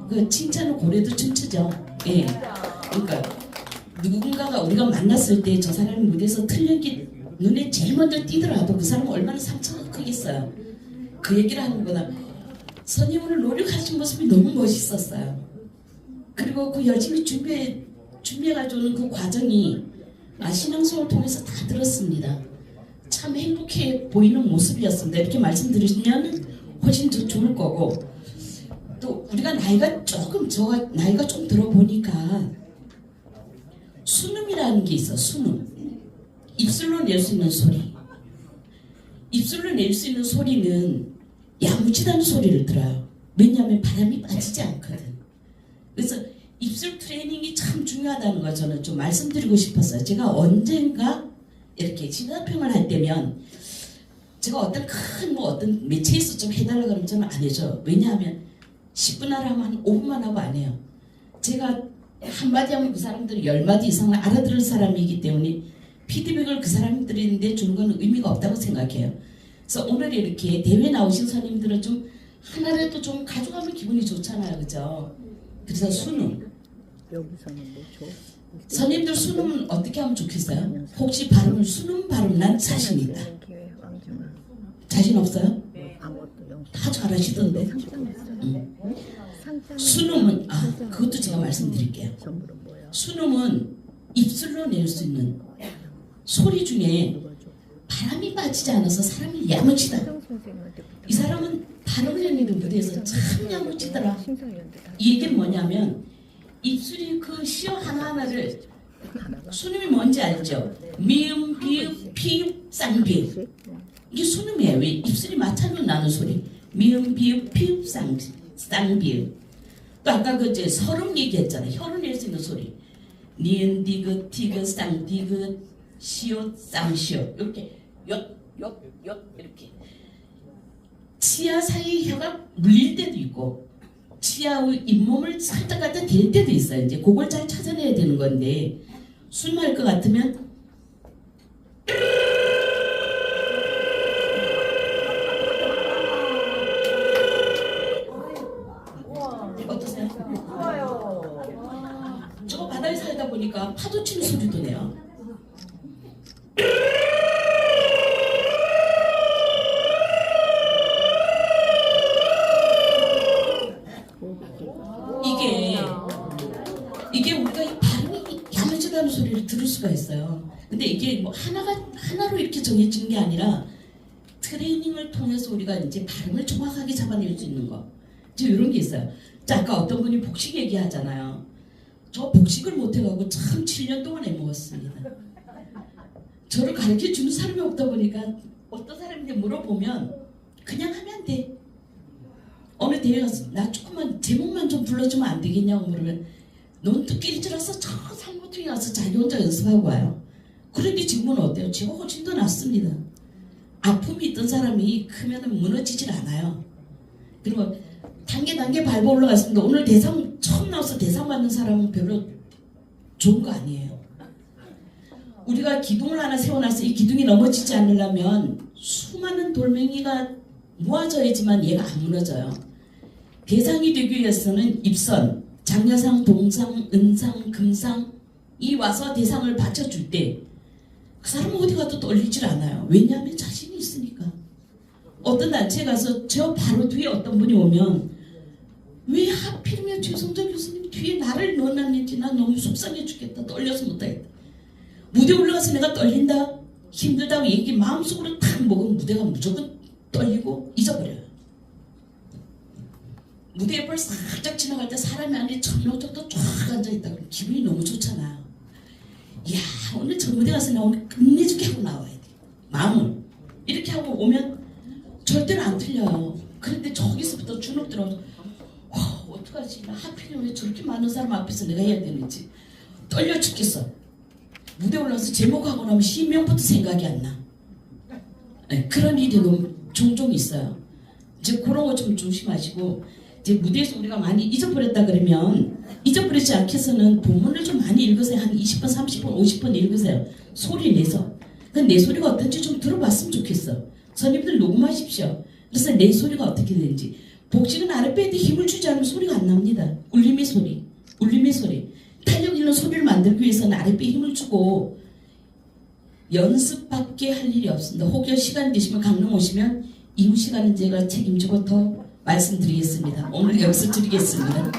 그 칭찬은 고래도 춤추죠. 예. 그러니까 누군가가 우리가 만났을 때 저 사람이 무대에서 틀린 게 눈에 제일 먼저 띄더라도 그 사람은 얼마나 상처가 크겠어요. 그 얘기를 하는 거다. 선생님 오늘 노력하신 모습이 너무 멋있었어요. 그리고 그 열심히 준비해가지고 그 과정이 신앙송을 통해서 다 들었습니다. 참 행복해 보이는 모습이었습니다. 이렇게 말씀드리면 훨씬 더 좋을 거고 또 우리가 나이가 좀 들어보니까 순음이라는 게 있어. 순음. 입술로 낼 수 있는 소리. 입술로 낼 수 있는 소리는 야무지다는 소리를 들어요. 왜냐하면 바람이 빠지지 않거든. 그래서 입술 트레이닝이 참 중요하다는 걸 저는 좀 말씀드리고 싶었어요. 제가 언젠가 이렇게 진화평을 할 때면 제가 어떤 큰 어떤 매체에서 좀 해달라 그러면 저는 안 해줘. 왜냐하면 10분 하라 하면 한 5분만 하고 안 해요. 제가 한마디 하면 그 사람들이 10마디 이상을 알아들을 사람이기 때문에 피드백을 그 사람들인데 주는 건 의미가 없다고 생각해요. 그래서 오늘 이렇게 대회 나오신 선임들은 좀 하나라도 좀 가져가면 기분이 좋잖아요. 그죠? 그래서 수능. 선임들 수능 어떻게 하면 좋겠어요? 혹시 발음을 수능 발음 난 자신 있다. 자신 없어요? 다 잘하시던데. 수능은 그것도 제가 말씀드릴게요. 수능은 입술로 낼 수 있는 소리 중에 바람이 빠지지 않아서 사람이 야무치다. 이 사람은 발음을 내는 무대에서 참 야무치더라. 이 얘기는 뭐냐면 입술이 그 시어 하나하나를 수능이 뭔지 알죠? 미음, 비읍, 피읍, 쌍비읍. 이게 수능이에요. 왜? 입술이 마찰로 나는 소리. 미음, 비읍, 피읍, 쌍비읍. 또 아까 그 이제 서름 얘기했잖아요. 혀로 낼 수 있는 소리. 니은, 디귿, 티귿, 쌍디귿, 시옷, 쌍시옷. 이렇게 엿 이렇게. 치아 사이 혀가 물릴 때도 있고 치아의 잇몸을 살짝 갖다 댈 때도 있어요. 이제 그걸 잘 찾아내야 되는 건데 숨할 것 같으면 어떠세요? 저거 바다에 살다 보니까 파도 치는 소리도 내요. 이게 우리가 이 발음이 야무지다는 소리를 들을 수가 있어요. 근데 이게 뭐 하나로 이렇게 정해진 게 아니라 트레이닝을 통해서 우리가 이제 발음을 정확하게 잡아낼 수 있는 거. 이제 이런 게 있어요. 자, 아까 어떤 분이 복식 얘기하잖아요. 저 복식을 못해가고 참 7년 동안 해먹었습니다. 저를 가르쳐 주는 사람이 없다 보니까 어떤 사람인지 물어보면 그냥 하면 돼. 어느 대회 가서 나 조금만 제목만 좀 불러주면 안 되겠냐고 물으면 넌 듣기를 들어서 저 상무통에 가서 자기 혼자 연습하고 와요. 그런데 지금은 어때요? 지금 훨씬 더 낫습니다. 아픔이 있던 사람이 크면 무너지질 않아요. 그리고 단계 밟아 올라갔습니다. 오늘 대상 처음 나와서 대상 받는 사람은 별로 좋은 거 아니에요. 우리가 기둥을 하나 세워놔서 이 기둥이 넘어지지 않으려면 수많은 돌멩이가 모아져야지만 얘가 안 무너져요. 대상이 되기 위해서는 입선, 장려상, 동상, 은상, 금상이 와서 대상을 받쳐줄 때 그 사람은 어디 가도 떨리질 않아요. 왜냐하면 자신이 있으니까. 어떤 단체에 가서 저 바로 뒤에 어떤 분이 오면 왜 하필이면 최성자 교수님 뒤에 나를 넣어놨는지 난 너무 속상해 죽겠다. 떨려서 못하겠다. 무대 올라가서 내가 떨린다, 힘들다고 얘기 마음속으로 탁 먹으면 무대가 무조건 떨리고 잊어버려요. 무대 옆을 살짝 지나갈 때 사람이 안에 천명 정도 쫙 앉아있다 그러면 기분이 너무 좋잖아요. 이야, 오늘 저 무대 가서 나 오늘 끝내주게 하고 나와야 돼. 마음을 이렇게 하고 오면 절대로 안 틀려요. 그런데 저기서부터 주눅 들어서 어떡하지? 나 하필이면 왜 저렇게 많은 사람 앞에서 내가 해야 되는지 떨려 죽겠어. 무대 올라서 제목하고 나면 시명부터 생각이 안 나. 네, 그런 일이 너무 종종 있어요. 이제 그런 거 좀 조심하시고, 이제 무대에서 우리가 많이 잊어버렸다 그러면 잊어버리지 않게 해서는 본문을 좀 많이 읽으세요. 한 20번, 30번, 50번 읽으세요. 소리 내서. 내 소리가 어떤지 좀 들어봤으면 좋겠어. 선임들 녹음하십시오. 그래서 내 소리가 어떻게 되는지. 복식은 아랫배에 힘을 주지 않으면 소리가 안 납니다. 울림의 소리, 울림의 소리. 탄력 있는 소리를 만들기 위해서는 아랫배에 힘을 주고 연습밖에 할 일이 없습니다. 혹여 시간 되시면 강릉 오시면 이후 시간은 제가 책임지고 더 말씀드리겠습니다. 오늘 여기서 드리겠습니다.